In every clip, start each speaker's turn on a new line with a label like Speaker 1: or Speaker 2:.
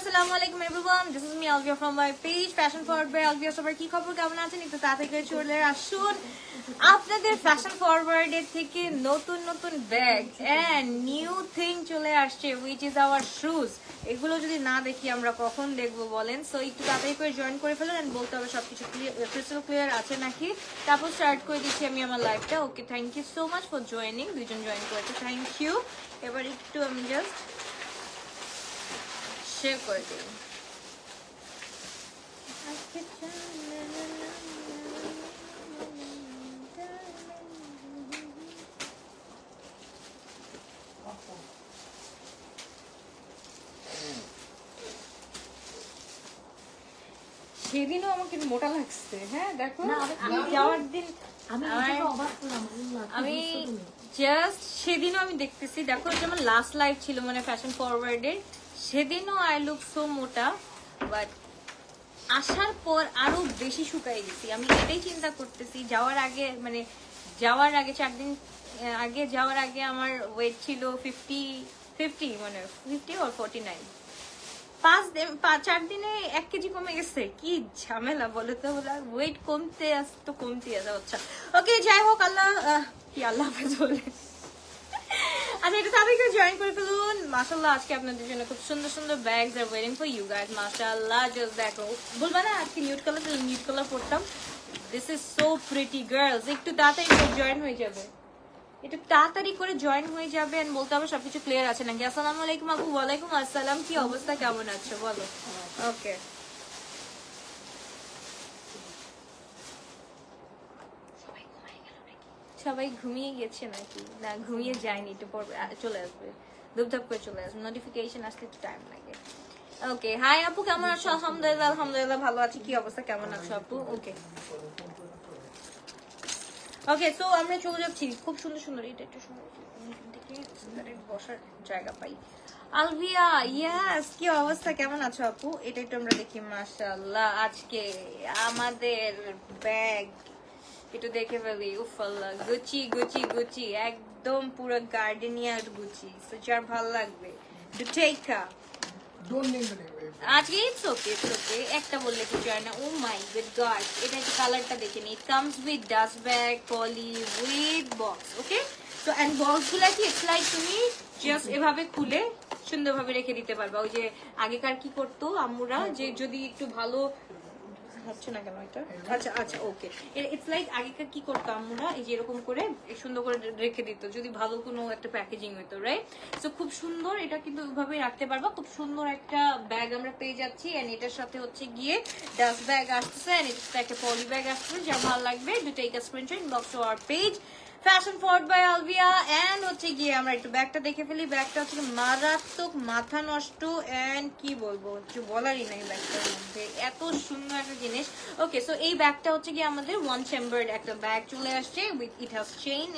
Speaker 1: আসসালামু আলাইকুম everyone, this is me Alvia from my page fashion forward by Alvia. সবার কি খবর, কেমন আছেন? একটু তাড়াতাড়ি চলে আসুন আপনাদের ফ্যাশন ফরওয়ার্ডের থেকে নতুন নতুন ব্যাগ এন্ড নিউ থিং চলে আসছে, উইচ ইজ আওয়ার শুজ। এগুলো যদি না দেখি আমরা কখন দেখবো বলেন? সো একটু তাড়াতাড়ি করে জয়েন করে ফেলুন এন্ড বলতে হবে সবকিছু ক্রিস্টাল ক্লিয়ার আছে নাকি, তারপর স্টার্ট করে দিচ্ছি আমি আমার লাইফটা। Okay, thank you so much for joining. দুইজন জয়েন করেছে, থ্যাংক ইউ। এবার একটু আমি জাস্ট শেয়ার করে দিই। সেদিনও আমাকে মোটা লাগছে। হ্যাঁ দেখো, যাওয়ার দিন আমি জাস্ট সেদিনও আমি দেখতেছি, দেখো যেমন লাস্ট লাইভ ছিল মানে ফ্যাশন ফরওয়ার্ডের, সেদিনও আই লুক সো মোটা, বাট আসার পর আরো বেশি শুকাই গেছি। আমি এটাই চিন্তা করতেছি, যাওয়ার আগে মানে যাওয়ার আগে 4 দিন আগে যাওয়ার আগে আমার ওয়েট ছিল 50 মানে 50 or 49। 4 দিনে 1 কেজি কমে গেছে। কি ঝামেলা বলে তো, ওয়েট কমতে আছে। আচ্ছা ওকে, যাই হোক, আল্লাহ হাফেজ বলে। আচ্ছা, এটা তাদেরকে জয়েন করে ফেলুন। মাশাআল্লাহ, আজকে আপনাদের জন্য খুব সুন্দর সুন্দর ব্যাগস আর ওয়েটিং ফর ইউ গাইস। মাশাআল্লাহ, জাস্ট দেখো, বলবা না আজকে নিউড কালার পরতাম। This is so pretty girls. একটু তাড়াতাড়ি করে জয়েন হয়ে যাবে, এন্ড বলতে হবে সবকিছু ক্লিয়ার আছে নাকি। আসসালামু আলাইকুম আপু। ওয়ালাইকুম আসসালাম, কি অবস্থা, কেমন আছো বলো? ওকে, সবাই ঘুমিয়ে গেছে নাকি? না, ঘুমিয়ে যায়নি, একটু পর চলে আসবে, ধূপধাপ করে চলে আসবে। নোটিফিকেশন আসতে একটু টাইম লাগে। ওকে, হাই আপু, কেমন আছো? আলহামদুলিল্লাহ ভালো আছি। কি অবস্থা, কেমন আছো আপু? ওকে ওকে, সো আমরা চলে যাচ্ছি। খুব সুন্দর সুন্দর, এটা একটু সুন্দর দেখে বসার জায়গা পাই। আলভিয়া, ইয়াস, কি অবস্থা, কেমন আছো আপু? এটা একটু আমরা দেখি। মাশাআল্লাহ, আজকে আমাদের ব্যাগ একটু দেখে ফেলি। উফাল্লাহ, গুচি একদম পুরো গার্ডেনিয়ার গুচি। সো যার ভালো লাগবে দুটেকা আজকে। ইটস ওকে একটা বললে কিছু হয় না। ও মাই গড গড, এটা একটু কালারটা দেখে নি। It comes with dust bag, poly with box. Okay, so and box গুলা কি ইটস লাইক তুমি জাস্ট এভাবে খুলে সুন্দরভাবে রেখে দিতে পারবা। ওই যে আগেকার কি করতো আম্মুরা, যে যদি একটু ভালো হচ্ছে না কেন এটা। আচ্ছা ওকে, ইটস লাইক আগেকার কি করতো আম্মুরা, এই যে এরকম করে সুন্দর করে রেখে দিত যদি ভালো কোনো একটা প্যাকেজিং হইতো, রাইট? সো খুব সুন্দর, এটা কিন্তু ওইভাবে রাখতে পারবা। খুব সুন্দর একটা ব্যাগ আমরা পেয়ে যাচ্ছি, এন্ড এটার সাথে হচ্ছে গিয়ে ডাস্ট ব্যাগ আসতেছে, এন্ড এটার সাথে একটা পলি ব্যাগ আসতেছে। যা ভালো লাগবে do take a screenshot, inbox to our page fashion forward by Alvia. And হচ্ছে গিয়ে আমরা একটু ব্যাগটা দেখে ফেলি। ব্যাগটা হচ্ছে মারাত্মক, মাথা নষ্ট, এন্ড কি বলবো, কিছু বলারই নাই ব্যাগটার মধ্যে, এত সুন্দর একটা জিনিস। ওকে, সো এই ব্যাগটা হচ্ছে গিয়ে আমাদের 1 চেম্বার্ড একটা ব্যাগ চলে আসছে with it has chain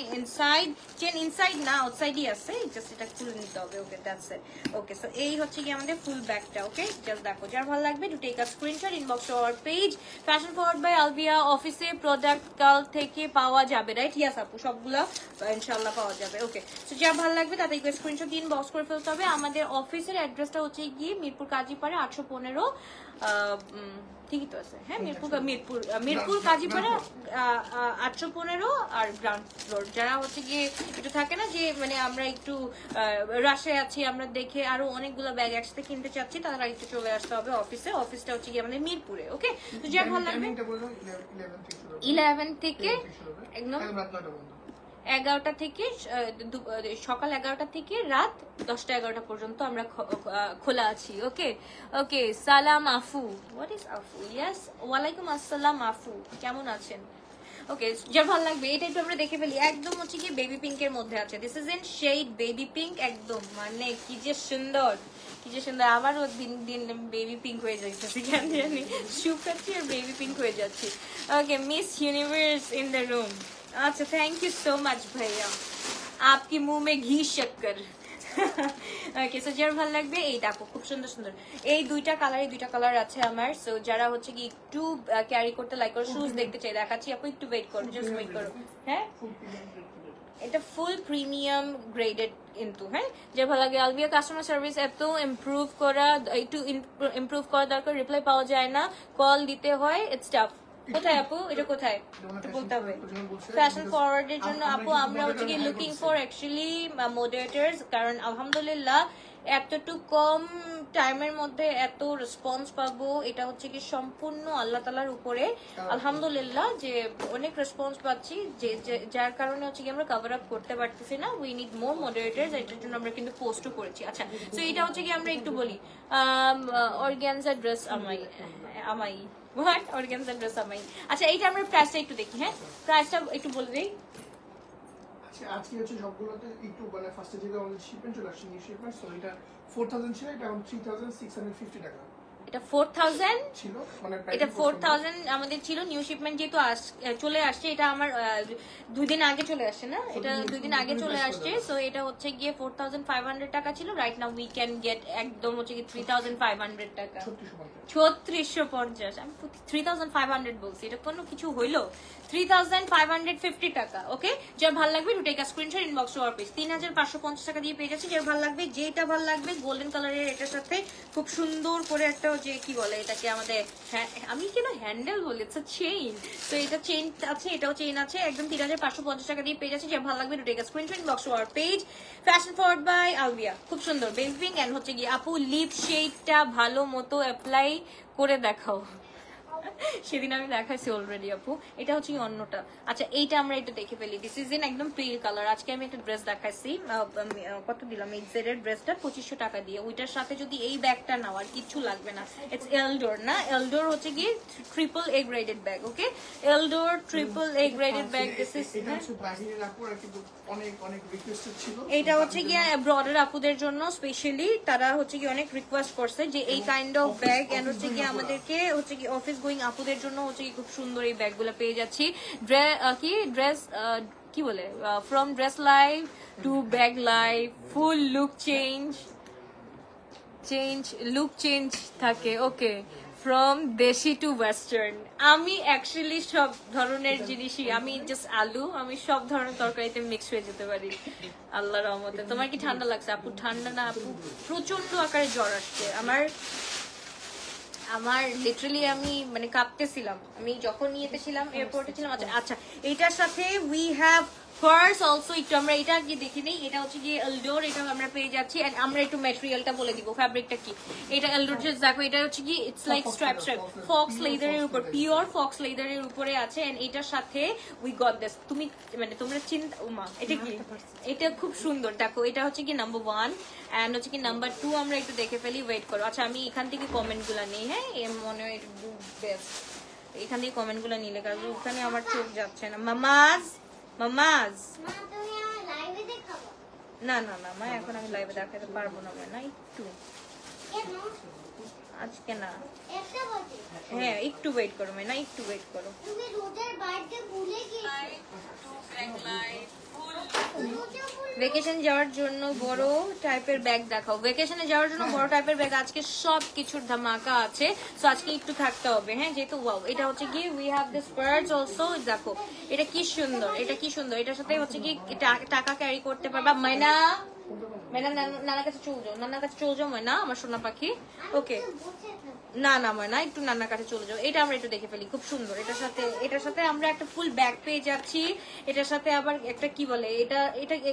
Speaker 1: inside না আউটসাইডই আছে, জাস্ট এটা খুলে নিতে হবে। ওকে, দ্যাটস ইট। ওকে, সো এই হচ্ছে গিয়ে আমাদের ফুল ব্যাগটা। ওকে, জাস্ট দেখো, যার ভালো লাগবে to take a screenshot, inbox to our page fashion forward by Alvia. অফিসে প্রোডাক্ট কাল থেকে পাওয়া যাবে, রাইট? ইয়াস আপু, সবগুলা ইনশাআল্লাহ পাওয়া যাবে। ওকে, সো যা ভালো লাগবে তাতে স্ক্রিনশট দিয়ে ইনবক্স করে ফেলতে হবে। আমাদের অফিসের অ্যাড্রেসটা হচ্ছে গিয়ে মিরপুর কাজীপাড়া 815। ঠিকই তো আছে, হ্যাঁ, মিরপুর কাজীপাড়া 815 আর গ্রাউন্ড ফ্লোর। যারা হচ্ছে গিয়ে একটু থাকে না যে মানে আমরা একটু রাশে আছি, আমরা দেখে আরো অনেকগুলো ব্যাগ একসাথে কিনতে চাচ্ছি, তারা একটু চলে আসতে হবে অফিসে। অফিসটা হচ্ছে গিয়ে আমাদের মিরপুরে। ওকে, তো যা ভালো লাগবে 11 থেকে একদম 11টা থেকে সকাল 11টা থেকে রাত 10টা 11টা পর্যন্ত আমরা খোলা আছি। ওকে ওকে, সালাম আফু। হোয়াট ইজ আফু? ইয়েস, ওয়ালাইকুম আসসালাম আপু, কেমন আছেন? ওকে, যার ভালো লাগবে এটা একটু আমরা দেখে ফেলি। একদম হচ্ছে কি বেবি পিঙ্কের মধ্যে আছে। This is in shade baby pink. একদম মানে কি যে সুন্দর, আবারও দিন দিন বেবি পিঙ্ক হয়ে যাচ্ছে, জানি শুকাচ্ছি আর বেবি পিঙ্ক হয়ে যাচ্ছি। Okay, Miss Universe in the room. अच्छा, थैंक यू सो मच भैया, आपके मुंह में घी शक्कर। ওকে, সো যার ভালো লাগবে এই দেখো, খুব সুন্দর সুন্দর এই দুইটা কালার আছে আমার। সো যারা হচ্ছে কি একটু ক্যারি করতে লাইক করো, শুজ দেখতে চাই, দেখাচ্ছি আপু, একটু ওয়েট করো, জাস্ট ওয়েট করো। হ্যাঁ, এটা ফুল প্রিমিয়াম গ্রেডেড কিন্তু, হ্যাঁ। যে ভালো লাগে আলবিয়া কাস্টমার সার্ভিস এত ইমপ্রুভ করা, একটু ইমপ্রুভ করা দরকার, রিপ্লাই পাওয়া যায় না, কল দিতে হয়, ইটস টাফ। কোথায় আপু এটা কোথায় বলতে হবে? ফ্যাশন ফরওয়ার্ডের জন্য আপু আমরা হচ্ছে কি লুকিং ফর অ্যাকচুয়ালি মডারেটরস, কারণ আলহামদুলিল্লাহ এতটুকু কম টাইমের মধ্যে এত রেসপন্স পাবো এটা হচ্ছে কি সম্পূর্ণ আল্লাহ তাআলার উপরে। আলহামদুলিল্লাহ যে অনেক রেসপন্স পাচ্ছি, যে যার কারণে হচ্ছে কি আমরা কভার আপ করতে পারতেছি না, উই নিড মোর মডারেটরস, এটার জন্য আমরা কিন্তু পোস্টও করেছি। আচ্ছা, তো এটা হচ্ছে কি আমরা একটু বলি অর্গানজা ড্রেস আমাই হোয়াট অর্গানজা ড্রেস আমাই। আচ্ছা, এইটা আমরা প্রাইসটা একটু দেখি, হ্যাঁ প্রাইসটা একটু বলে দিই।
Speaker 2: আচ্ছা, আজকে হচ্ছে সবগুলোতে একটু মানে ফার্স্টে যেটা আমাদের শিপমেন্ট চলে আসছে, নিউ শিপমেন্ট, সো এটা 4000 ছিল, এটা এখন 3650 টাকা।
Speaker 1: এটা 4000
Speaker 2: ছিল, মানে
Speaker 1: এটা 4000 আমাদের ছিল, নিউ শিপমেন্ট যেহেতু চলে আসছে, এটা আমার 2 দিন আগে চলে আসছে না, এটা 2 দিন আগে চলে আসছে, সো এটা হচ্ছে গিয়ে 4500 টাকা ছিল। Right now we can get একদম হচ্ছে কি 3500 টাকা, 3650। আমি 3500 বলছি, এটা কোনো কিছু হইলো? 3550 টাকা। ওকে, যার ভালো লাগবে to take a screenshot, inbox to our page. 3550 টাকা দিয়ে পেয়ে যাচ্ছে। যার ভালো লাগবে, যেটা ভালো লাগবে গোল্ডেন কালারের এটার সাথে খুব সুন্দর করে একটা যে কি বলে এটাকে আমাদের, আমি কেন হ্যান্ডেল বলি, ইটস আ চেইন। তো এটা চেইন আছে, এটাও চেইন আছে, একদম 3550 টাকা দিয়ে পেয়ে যাচ্ছে। যার ভালো লাগবে to take a screenshot, inbox to our page. Fashion forward by Albia, খুব সুন্দর বেবি পিঙ্ক এন্ড হচ্ছে গিয়ে আপু লিপ শেডটা ভালো মতো অ্যাপ্লাই করে দেখাও। সেদিন আমি দেখাইছি অলরেডি আপু, এটা হচ্ছে অন্যটা। আচ্ছা, এইটা আমরা এটা দেখে ফেলি, দিস ইজ ইন একদম পেল কালার। আজকে আমি একটা ড্রেস দেখাইছি, কত দিলাম এক্সেড এর ড্রেসটা 2500 টাকা দিয়ে। ওইটার সাথে যদি এই ব্যাগটা নাও আর কিছু লাগবে না। ইটস এলডোর না, এলডোর হচ্ছে কি triple A graded bag. Okay, এলডোর triple A graded bag. This is এটা হচ্ছে কি ব্রডার আপুদের জন্য স্পেশালি, তারা হচ্ছে কি অনেক রিকোয়েস্ট করছে যে এই কাইন্ড অফ ব্যাগ, এন্ড হচ্ছে কি আমাদেরকে হচ্ছে কি অফিস গোয়িং আপুদের জন্য হচ্ছে কি খুব সুন্দর এই ব্যাগগুলো পেয়ে যাচ্ছি। ড্রেস কি বলে, from dress life to bag life, full look look change থাকে। ওকে, ফ্রম দেশি টু ওয়েস্টার্ন। আমি অ্যাকচুয়ালি সব ধরনের জিনিসই, আমি জাস্ট আলু, আমি সব ধরনের তরকারিতে মিক্স হয়ে যেতে পারি আল্লাহর রহমতে। তোমার কি ঠান্ডা লাগছে আপু? ঠান্ডা না আপু, প্রচন্ড আকারে জ্বর আসছে আমার লিটারালি আমি মানে কাঁপতেছিলাম আমি যখন নিয়েতে ছিলাম, এয়ারপোর্টে ছিলাম। আচ্ছা, এইটার সাথে উই হ্যাভ ফার্স অলসো। একটু আমরা এটা কি দেখে নেই, এটা হচ্ছে গিয়ে এলডোর, এটা আমরা পেয়ে যাচ্ছি। এন্ড আমরা একটু ম্যাটেরিয়ালটা বলে দিব, ফ্যাব্রিকটা কি। এটা এলডোর ড্রেস, দেখো এটা হচ্ছে কি ইটস লাইক স্ট্র্যাপ ফক্স লেদারের উপর, পিওর ফক্স লেদারের উপরে আছে। এন্ড এটার সাথে উই গট দিস, তুমি মানে তোমরা চিন্তা, ওমা এটা কি, এটা খুব সুন্দর। দেখো এটা হচ্ছে কি নাম্বার 1 এন্ড হচ্ছে কি নাম্বার 2 আমরা একটু দেখে ফেলি, ওয়েট করো। আচ্ছা, আমি এখান থেকে কমেন্ট গুলা নেই, হ্যাঁ মনে হয় বেস্ট এখান থেকে কমেন্ট গুলা নিলে, কারণ ওখানে আমার চোখ যাচ্ছে না। মামাজ না না না মা, এখন আমি লাইভে দেখাতে পারবো না না, একটু আজকে না, হ্যাঁ একটু ওয়েট করো না, একটু ওয়েট করো। ভ্যাকেশন যাওয়ার জন্য বড় টাইপের ব্যাগ দেখাও। ভ্যাকেশনে যাওয়ার জন্য বড় টাইপের ব্যাগ আজকে সব কিছুর ধামাকা আছে, সো আজকে একটু থাকতে হবে, হ্যাঁ যেহেতু ওয়াও। এটা হচ্ছে কি we have this purse also, দেখো এটা কি সুন্দর, এটা কি সুন্দর। এটার সাথে হচ্ছে কি টাকা ক্যারি করতে পারবা। মাইনা নানার কাছে চলে যাও ময়না, আমার সোনা পাখি। ওকে, না না ময়না, একটু নানার কাছে চলে যাও। এটা আমরা একটু দেখে ফেলি, খুব সুন্দর। এটার সাথে আমরা একটা ফুল ব্যাগ পেয়ে যাচ্ছি। এটার সাথে আবার একটা কি বলে,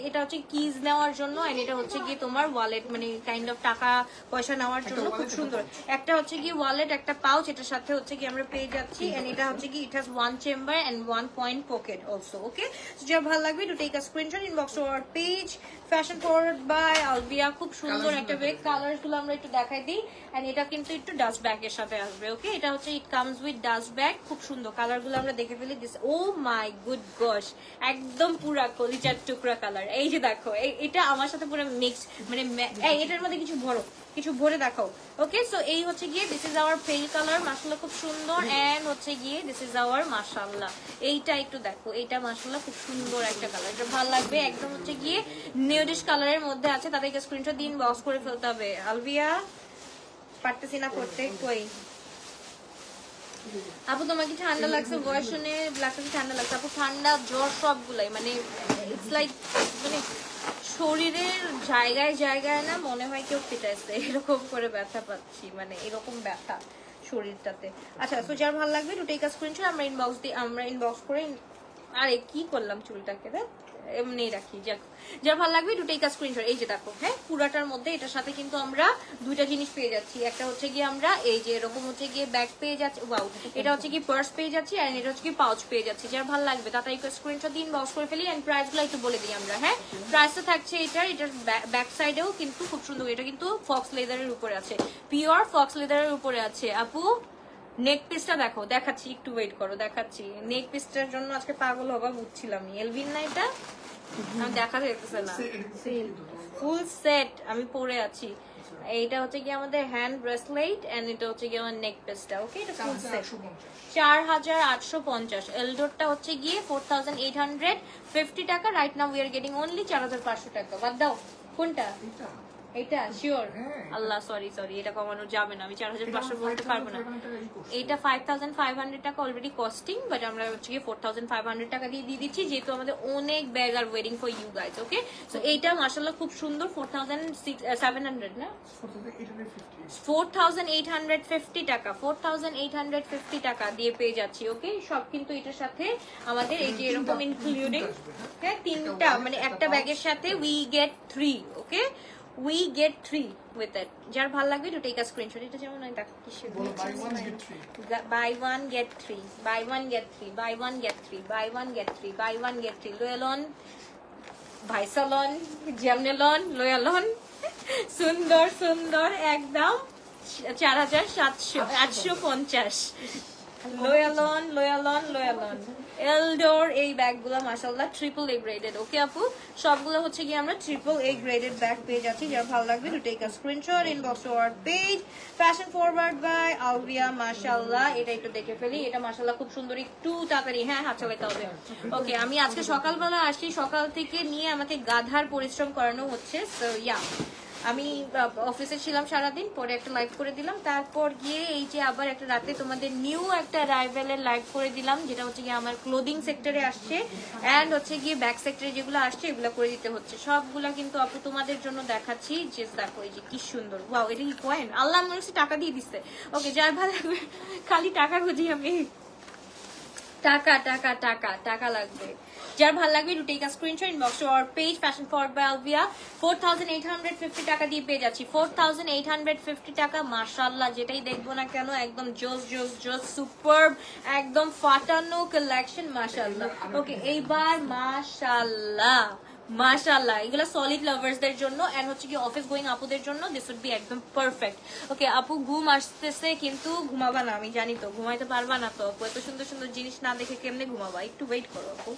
Speaker 1: এটা হচ্ছে কিজ নেওয়ার জন্য, এন্ড এটা হচ্ছে কি তোমার ওয়ালেট, মানে কাইন্ড অফ টাকা পয়সা নেওয়ার জন্য খুব সুন্দর। একটা হচ্ছে কি ওয়ালেট, একটা পাউচ, এটার সাথে হচ্ছে কি আমরা পেয়ে যাচ্ছি। এন্ড এটা হচ্ছে কি it has 1 chamber and 1 point pocket also. Okay, যার ভালো লাগবে to take a screenshot, inbox to our page. Fashion forward by Albia, খুব সুন্দর একটা ব্যাগ। কালার গুলো আমরা একটু দেখাই দিই। এন্ড এটা কিন্তু একটু ডাস্ট ব্যাগ এর সাথে আসবে। ওকে, এটা হচ্ছে ইট কামস উইথ ডাস্ট ব্যাগ, খুব সুন্দর। কালার গুলো আমরা দেখে ফেলি। দিস ও মাই গুড গশ, একদম পুরা কলিজার টুকরা কালার। এই যে দেখো, এটা আমার সাথে পুরো মিক্স, মানে এটার মধ্যে কিছু ভরে দেখাও। ওকে, সো এই হচ্ছে গিয়ে দিস ইজ আওয়ার পেল কালার, মাশাআল্লাহ খুব সুন্দর। এন্ড হচ্ছে গিয়ে দিস ইজ আওয়ার মাশাআল্লাহ, এইটা একটু দেখো, এইটা মাশাআল্লাহ খুব সুন্দর একটা কালার, এটা ভালো লাগবে। একদম হচ্ছে গিয়ে নিউডিশ কালারের মধ্যে আছে, তাদেরকে স্ক্রিনশট দিন, বক্স করে ফেলতে হবে। আলবিয়া পারতেছি না করতে, কই আপু তোমার কি ঠান্ডা লাগছে? ভয়েস শুনে লাগছে কি ঠান্ডা লাগছে? আপু ঠান্ডা জ্বর সবগুলাই মানে ইটস লাইক মানে শরীরের জায়গায় জায়গায় না মনে হয় কেউ পিটাইছে এরকম করে ব্যথা পাচ্ছি, মানে এরকম ব্যথা শরীরটাতে। আচ্ছা, তো যার ভালো লাগবে একটু টেক আ স্ক্রিনশট, আমরা ইনবক্স করে। আরে কি করলাম চুলটাকে রে, এমনি রাখি। যার ভালো লাগবে একটু টেক আ স্ক্রিনশট। এই যে দেখো, হ্যাঁ পুরাটার মধ্যে এটার সাথে কিন্তু আমরা দুইটা জিনিস পেয়ে যাচ্ছি। একটা হচ্ছে গিয়ে আমরা এই যে এরকম হচ্ছে গিয়ে ব্যাগ পেয়ে যাচ্ছি, ওয়াও, এটা হচ্ছে কি পার্স পেয়ে যাচ্ছি, আর এটা হচ্ছে কি পাউচ পেয়ে যাচ্ছি। যার ভালো লাগবে তাড়াতাড়ি স্ক্রিনশট দিন, বক্স করে ফেলি। এন্ড প্রাইস গুলো একটু বলে দিই আমরা। হ্যাঁ, প্রাইসটা থাকছে এটার ব্যাক সাইডেও কিন্তু খুব সুন্দর, এটা কিন্তু ফক্স লেদারের উপরে আছে, পিওর ফক্স লেদারের উপরে আছে। আপু নেক পিসটা দেখো, দেখাচ্ছি, একটু ওয়েট করো, দেখাচ্ছি। নেক পিসটার জন্য আজকে পাগল হবা বুঝছিলাম। এলভিন না এটা, আমি দেখা যাইতেছে না, ফুল সেট আমি পরে আছি। এইটা হচ্ছে কি আমাদের হ্যান্ড ব্রেসলেট এন্ড এটা হচ্ছে কি আমার নেক পিসটা। ওকে, এটা ফুল সেট 4850। এলডোরটা হচ্ছে গিয়ে 4850 টাকা। Right now we are getting only 4500 টাকা। বাদ দাও কোনটা, এটা শিওর? আল্লাহ সরি, এটা কমানো যাবে না, আমি 4500 বলতে পারবো না। এটা 5500 টাকা অলরেডি কস্টিং, বাট আমরা হচ্ছে গিয়ে 4500 টাকা দিয়ে দিচ্ছি, যেহেতু আমাদের অনেক ব্যাগ আর waiting for you guys. Okay, so এইটা মাশাআল্লাহ খুব সুন্দর। 4700 না, 4850 টাকা, 4850 টাকা দিয়ে পেয়ে যাচ্ছি। ওকে, সব কিন্তু এটার সাথে আমাদের এই যে এরকম ইনক্লুডিং, হ্যাঁ তিনটা, মানে একটা ব্যাগের সাথে we get 3। Okay, we get 3 with it. যার ভালো লাগবে একটু টেক আ স্ক্রিনশট। এটা যেমন আমি দেখো কি সুন্দর, buy one get 3, buy one get 3, buy one get 3, buy one get 3, buy one get 3। লোয়ালন, ভাইসালন, জেমনেলন, লোয়ালন, সুন্দর সুন্দর একদম 4850। লোয়ালন, লোয়ালন, লোয়ালন, এলডোর এই ব্যাগগুলো মাশাআল্লাহ ট্রিপল এ গ্রেডেড। ওকে আপু, সবগুলো হচ্ছে কি আমরা ট্রিপল এ গ্রেডেড ব্যাগ পেয়ে যাচ্ছি। যার ভালো লাগবে to take a screenshot, inbox to our page fashion forward by Alvia. মাশাআল্লাহ, এটা একটু দেখে ফেলি, এটা মাশাআল্লাহ খুব সুন্দর। একটু তাড়াতাড়ি, হ্যাঁ হাত চালাতে হবে। ওকে, আমি আজকে সকালবেলা আসি, সকাল থেকে নিয়ে আমাকে গাধার পরিশ্রম করানো হচ্ছে। সো ইয়া, আমি অফিসে ছিলাম সারাদিন, পরে একটা লাইভ করে দিলাম, তারপর গিয়ে এই যে আবার একটা রাতে তোমাদের নিউ একটা অ্যারাইভেলের লাইভ করে দিলাম, যেটা হচ্ছে গিয়ে আমার ক্লোদিং সেক্টরে আসছে অ্যান্ড হচ্ছে গিয়ে ব্যাক সেক্টরে যেগুলো আসছে এগুলো করে দিতে হচ্ছে। সবগুলা কিন্তু আপু তোমাদের জন্য দেখাচ্ছি। যে দেখো এই যে কি সুন্দর, ওয়াও, এটা কি কয়েন? আল্লাহ আমার কাছে টাকা দিয়ে দিচ্ছে। ওকে, যার ভালো লাগবে, খালি টাকা খুঁজি আমি, টাকা টাকা টাকা টাকা লাগবে। যার ভালো লাগবে একটু take a screenshot, inbox to our page fashion forward by Alvia. 4850 টাকা দিয়ে পেয়ে যাচ্ছি, 4850 টাকা। মাশাআল্লাহ, যেটাই দেখবো না কেন একদম জোস জোস জোস সুপারব, একদম ফাটানো কালেকশন। মাশাআল্লাহ। ওকে, এইবার মাশাআল্লাহ মাশাআল্লাহ, এগুলো সলিড লাভার্সদের জন্য এন্ড হচ্ছে কি অফিস গোয়িং আপুদের জন্য দিস উড বি একদম পারফেক্ট। ওকে আপু, ঘুম আসতেছে কিন্তু ঘুমাবা না, আমি জানি তো ঘুমাইতে পারবা না তো আপু, এত সুন্দর সুন্দর জিনিস না দেখে কেমনে ঘুমাবা? একটু ওয়েট করো আপু,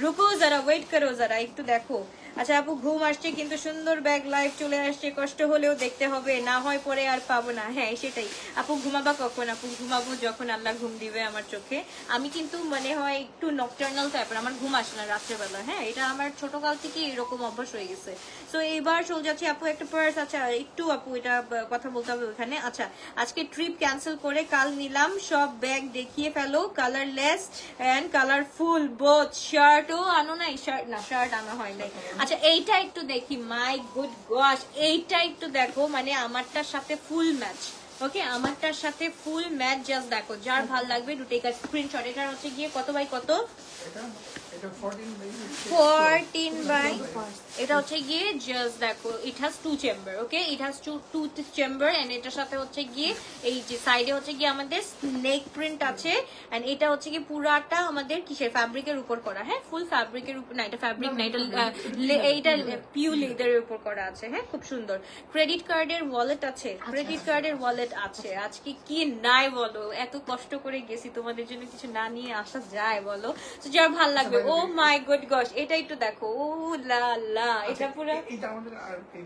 Speaker 1: রুকো যারা, ওয়েট করো যারা, একটু দেখো। আচ্ছা আপু, ঘুম আসছে কিন্তু সুন্দর ব্যাগ লাইভ চলে আসছে, কষ্ট হলেও দেখতে হবে, না হয় পরে আর পাবো না। হ্যাঁ সেটাই আপু, ঘুমাবা কখন? আপু ঘুমাবো যখন আল্লাহ ঘুম দিবে আমার চোখে। আমি কিন্তু মনে হয় একটু নকটার্নাল টাইপের, আমার ঘুম আসে না রাত্রেবেলা। হ্যাঁ, এটা আমার ছোটকাল থেকে এরকম অভ্যাস হয়ে গেছে। সো এইবার চলে যাচ্ছি আপু, একটা পার্স। আচ্ছা একটু আপু এটা কথা বলতে হবে ওখানে। আচ্ছা, আজকে ট্রিপ ক্যান্সেল করে কাল নিলাম, সব ব্যাগ দেখিয়ে ফেলো, কালারলেস এন্ড কালারফুল বোথ। শার্টও আনো নাই? শার্ট না, শার্ট আনা হয় নাই। আচ্ছা এইটা একটু দেখি, মাই গুড গশ, এইটা একটু দেখো, মানে আমারটার সাথে ফুল ম্যাচ। ওকে, আমারটার সাথে ফুল ম্যাচ, জাস্ট দেখো। যার ভাল লাগবে টু টেক আ স্ক্রিনশট। এটা হচ্ছে গিয়ে কত বাই কত? 14 বাই, এটা হচ্ছে গিয়ে জাস্ট দেখো, it has 2 chamber. Okay, it has 2 chamber and এটার সাথে হচ্ছে গিয়ে এই যে সাইডে হচ্ছে গিয়ে আমাদের স্নেক প্রিন্ট আছে এন্ড এটা হচ্ছে গিয়ে পুরাটা আমাদের কিসের ফ্যাব্রিকের উপর করা। হ্যাঁ, ফুল ফ্যাব্রিকের উপর না, এটা ফ্যাব্রিক না, এটা পিওর লেদারের উপর করা আছে। হ্যাঁ, খুব সুন্দর। ক্রেডিট কার্ডের ওয়ালেট আছে, ক্রেডিট কার্ডের ওয়ালেট আছে। আজকে কি নাই বলো, এত কষ্ট করে গেছি, তোমাদের জন্য কিছু না নিয়ে আসা যায় বলো? তো যার ভাল লাগবে, ও মাই গুড গশ, এটা একটু দেখো, ও লা লা, এটা পুরো
Speaker 2: এটা আমাদের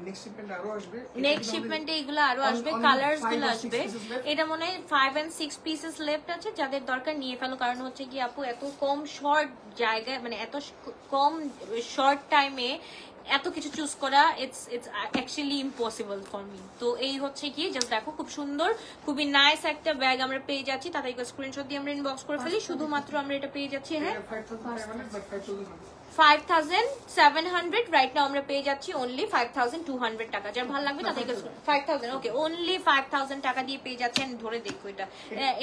Speaker 2: নেক্সট শিপমেন্টে আরো আসবে,
Speaker 1: নেক্সট শিপমেন্টে এগুলো আরো আসবে, কালারস গুলো আসবে। এটা মনে হয় 5 and 6 পিসেস লেফট আছে, যাদের দরকার নিয়ে ফেলো। কারণ হচ্ছে কি আপু, এত কম শর্ট জায়গায়, মানে এত কম শর্ট টাইমে এত কিছু চুজ করা it's actually impossible for me. তো এই হচ্ছে কি জাস্ট দেখো খুব সুন্দর খুবই নাইস একটা ব্যাগ আমরা পেয়ে যাচ্ছি। তাতে স্ক্রিনশট দিয়ে আমরা ইনবক্স করে ফেলি, শুধুমাত্র আমরা এটা পেয়ে যাচ্ছি হ্যাঁ 5700 রাইট নাও আমরা পেয়ে যাচ্ছি অনলি 5200 টাকা। যার ভালো লাগবে তাদেরকে 5000 ওকে অনলি 5000 টাকা দিয়ে পেয়ে যাচ্ছেন। ধরে দেখো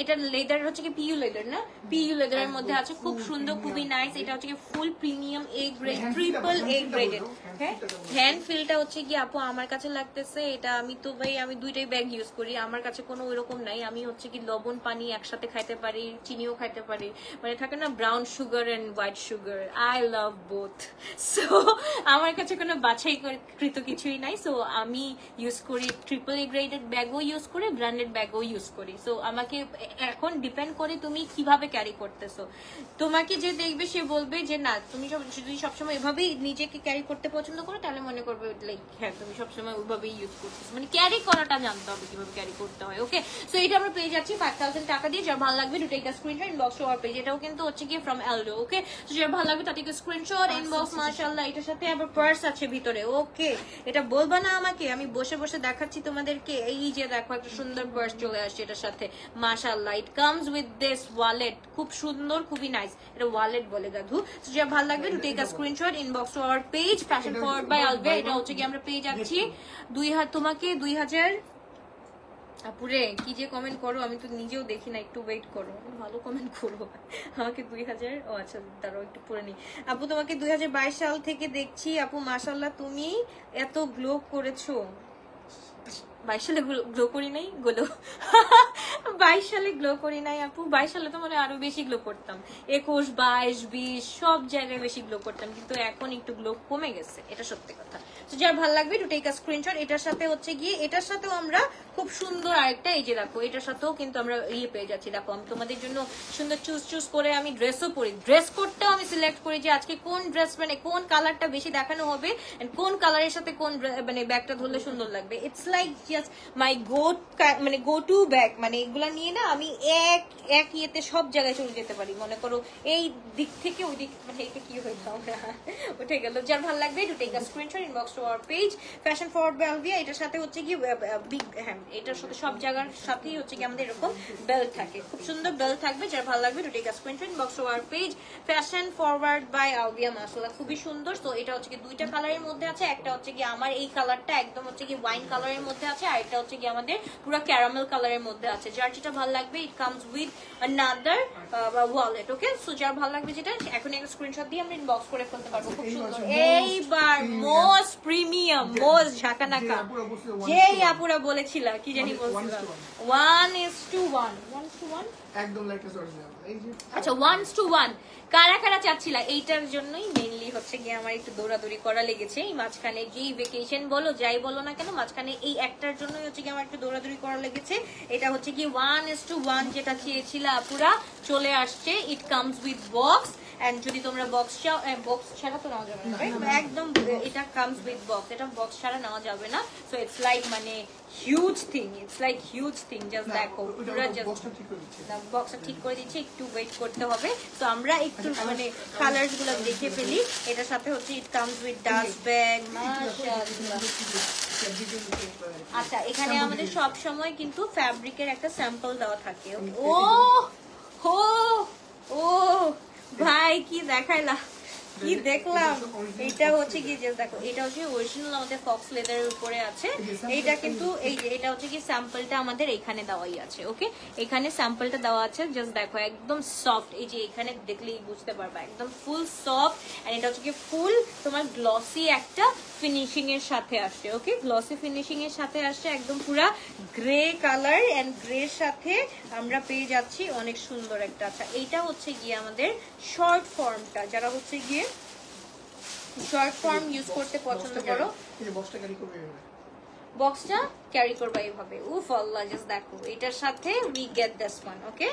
Speaker 1: এটা লেদার হচ্ছে কি পিইউ লেদার না, পিইউ লেদারের মধ্যে আছে, খুব সুন্দর খুবই নাইস। এটা হচ্ছে কি ফুল premium A grade triple A graded. হ্যাঁ হ্যান্ড ফিলটা হচ্ছে কি আপু আমার কাছে লাগতেছে এটা, আমি তো ভাই আমি দুইটাই ব্যাগ ইউজ করি, আমার কাছে কোনো ওইরকম নাই। আমি হচ্ছে কি লবণ পানি একসাথে খাইতে পারি, চিনিও খাইতে পারি, মানে থাকে না brown sugar and white sugar, I love both. So আমার কাছে কোনো বাছাইকৃত কিছুই নাই। সো আমি ইউজ করি ট্রিপল এ গ্রেডেড ব্যাগও ইউজ করি, ব্র্যান্ডেড ব্যাগও ইউজ করি। সো আমাকে এখন ডিপেন্ড করে তুমি কিভাবে ক্যারি করতেছো। তোমাকে যে দেখবে সে বলবে যে না তুমি যদি সবসময় এভাবেই নিজেকে ক্যারি করতে পছন্দ করো তাহলে মনে করবে লাইক হ্যাঁ তুমি সবসময় ওইভাবেই ইউজ করতেছো, মানে ক্যারি করাটা জানতে হবে কিভাবে ক্যারি করতে হয়। ওকে সো এটা আমরা পেয়ে যাচ্ছি 5000 টাকা দিয়ে। যার ভালো লাগবে to take a screenshot inbox to our page. এটাও কিন্তু হচ্ছে কি ফ্রম এলডো। ওকে সো যার ভালো লাগবে তাদেরকে স্ক্রিনশট ইনবক্স। মাশাআল্লাহ এটার সাথে আবার পার্স আছে ভিতরে। ওকে এটা বলবা না আমাকে, আমি বসে বসে দেখাচ্ছি তোমাদেরকে। এই যে দেখো একটা সুন্দর পার্স চলে আসছে এটার সাথে মাশাআল্লাহ। ইট কামস উইথ দিস ওয়ালেট, খুব সুন্দর খুবই নাইস। এটা ওয়ালেট বলে দাদু। সো যার ভালো লাগবে to take a screenshot inbox to our page fashion forward by Alvia. এটা হচ্ছে কি আমরা পেয়ে যাচ্ছি তোমাকে 2000 আপুরে কি যে কমেন্ট করো আমি তো নিজেও দেখি না, একটু ওয়েট করো, ভালো কমেন্ট করো। আমাকে 2000 ও আচ্ছা তারও একটু পরে নি। আপু তোমাকে 2022 সাল থেকে দেখছি আপু, মাশাআল্লাহ তুমি এত গ্লো করেছো। 22 সালে গ্লো করি নাই, 22 সালে গ্লো করি নাই আপু, 22 সালে তো মানে আরো বেশি গ্লো করতাম, 21, 22, 20 সব জায়গায় বেশি গ্লো করতাম, কিন্তু এখন একটু গ্লো কমে গেছে, এটা সত্যি কথা। তো যার ভালো লাগবে টু টেক আ স্ক্রিনশট। এটার সাথে হচ্ছে গিয়ে এটার সাথেও আমরা খুব সুন্দর আরেকটা এই যে দেখো এটার সাথেও কিন্তু আমরা ইয়ে পেয়ে যাচ্ছি। দেখো আমি তোমাদের জন্য সুন্দর চুজ করে আমি ড্রেসও পরি, ড্রেস কোডটাও আমি সিলেক্ট করি যে আজকে কোন ড্রেস মানে কোন কালারটা বেশি দেখানো হবে এন্ড কোন কালারের সাথে কোন মানে ব্যাগটা ধরলে সুন্দর লাগবে। It's like just my go to bag, মানে এগুলা নিয়ে না আমি এক ইয়েতে সব জায়গায় চলে যেতে পারি। মনে করো এই দিক থেকে ওই দিক, মানে এটা কি হয়ে যাও উঠে গেল। যার ভালো লাগবে to take a screenshot inbox to our page fashion forward by Alvia. এটার সাথে হচ্ছে কি বিগ হ্যাঁ এটার সাথে সব জায়গার সাথেই হচ্ছে কি আমাদের এরকম বেল্ট থাকে, খুব সুন্দর বেল্ট থাকবে। যার ভালো লাগবে to take a screenshot inbox to our page fashion forward by Alvia. মাশাআল্লাহ খুবই সুন্দর। তো এটা হচ্ছে কি দুইটা কালারের মধ্যে আছে, একটা হচ্ছে কি আমার এই কালারটা একদম হচ্ছে কি ওয়াইন কালারের মধ্যে আছে, আর এটা হচ্ছে কি আমাদের পুরো ক্যারামেল কালারের মধ্যে আছে। যার যেটা ভালো লাগবে ইট comes with another wallet. Okay so যার ভালো লাগবে যেটা এখন একটা স্ক্রিনশট দিয়ে আমরা ইনবক্স করে ফেলতে পারবো। খুব সুন্দর। এইবার মোস্ট প্রিমিয়াম মোস্ট ঝাঁকানাকা যেই আপুরা বলেছিল কি জানি বলছিল 1:1
Speaker 2: একদম লেটেস্ট অরিজিনাল এই যে
Speaker 1: আচ্ছা 1:1 কারা কারা চাচ্ছিলা। এইটার জন্যই মেইনলি হচ্ছে গিয়ে আমার একটু দৌড়াদৌড়ি করা লেগেছে এই মাঝখানে, যেই ভেকেশন বলো যাই বলো না কেন মাঝখানে এই একটার জন্যই হচ্ছে গিয়ে আমার একটু দৌড়াদৌড়ি করা লেগেছে। এটা হচ্ছে কি 1:1 যেটা চেয়েছিলা আপুরা চলে আসছে। It comes with box and যদি তোমরা বক্স চাও, বক্স ছাড়া তো নেওয়া যাবে না একদম, এটা কামস উইথ বক্স, এটা বক্স ছাড়া নেওয়া যাবে না। সো ইটস লাইক মানে huge thing, it's like huge thing. Just দেখো পুরো জাস্ট বক্সটা ঠিক করে দিচ্ছি, একটু ওয়েট করতে হবে। তো আমরা একটু মানে কালারস গুলো দেখে ফেলি। এটার সাথে হচ্ছে ইট কামস উইথ ডাস্ট ব্যাগ। মাশাআল্লাহ আচ্ছা এখানে আমাদের সব সময় কিন্তু ফ্যাব্রিকের একটা স্যাম্পল দেওয়া থাকে। ও হো ও ভাই কি দেখাইলা, কি দেখলাম। এটা হচ্ছে কি যে দেখো এটা হচ্ছে অরিজিনাল আমাদের ফক্স লেদারের উপরে আছে। এইটা কিন্তু এই যে এটা হচ্ছে কি স্যাম্পলটা আমাদের এখানে দেওয়াই আছে। ওকে এখানে স্যাম্পলটা দেওয়া আছে, জাস্ট দেখো একদম সফট, এই যে এখানে দেখলেই বুঝতে পারবা একদম ফুল সফট। এন্ড এটা হচ্ছে কি ফুল তোমার গ্লসি একটা ফিনিশিং এর সাথে আসছে। ওকে গ্লসি ফিনিশিং এর সাথে আসছে, একদম পুরা গ্রে কালার এন্ড গ্রের সাথে আমরা পেয়ে যাচ্ছি অনেক সুন্দর একটা। আচ্ছা এইটা হচ্ছে গিয়ে আমাদের শর্ট ফর্মটা, যারা হচ্ছে গিয়ে শর্ট ফর্ম ইউজ করতে পছন্দ করো বক্সটা ক্যারি করবা এইভাবে। উফ আল্লাহ জাস্ট দেখো এটার সাথে we get this one. Okay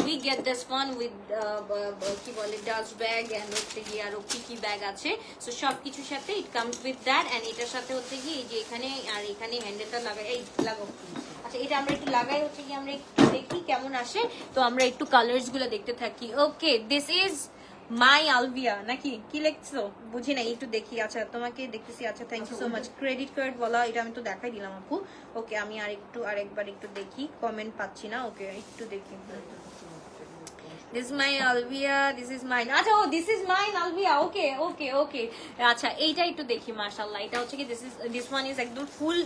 Speaker 1: we get this one with কি বলে ডাস্ট ব্যাগ এন্ড হচ্ছে কি আরো কি ব্যাগ আছে। সো সবকিছুর সাথে it comes with that. And এটার সাথে হচ্ছে কি এই যে এখানে আর এখানে হ্যান্ডেলটা লাগাই, এই লাগাও। আচ্ছা এটা আমরা একটু লাগাই হচ্ছে কি আমরা একটু দেখি কেমন আসে। তো আমরা একটু কালার্স গুলো দেখতে থাকি। Okay this is my Alvia নাকি কি লিখছো বুঝি না, একটু দেখি। আচ্ছা তোমাকে দেখতেছি, আচ্ছা thank you so much. Credit card বলা এটা আমি তো দেখাই দিলাম আপু। ওকে আমি আরেকবার একটু দেখি, কমেন্ট পাচ্ছি না। ওকে একটু দেখি। This is my Alvia, this is mine. আচ্ছা ও this is mine Alvia. ওকে ওকে ওকে আচ্ছা এইটা একটু দেখি। মাশাআল্লাহ এটা হচ্ছে কি this one is একদম ফুল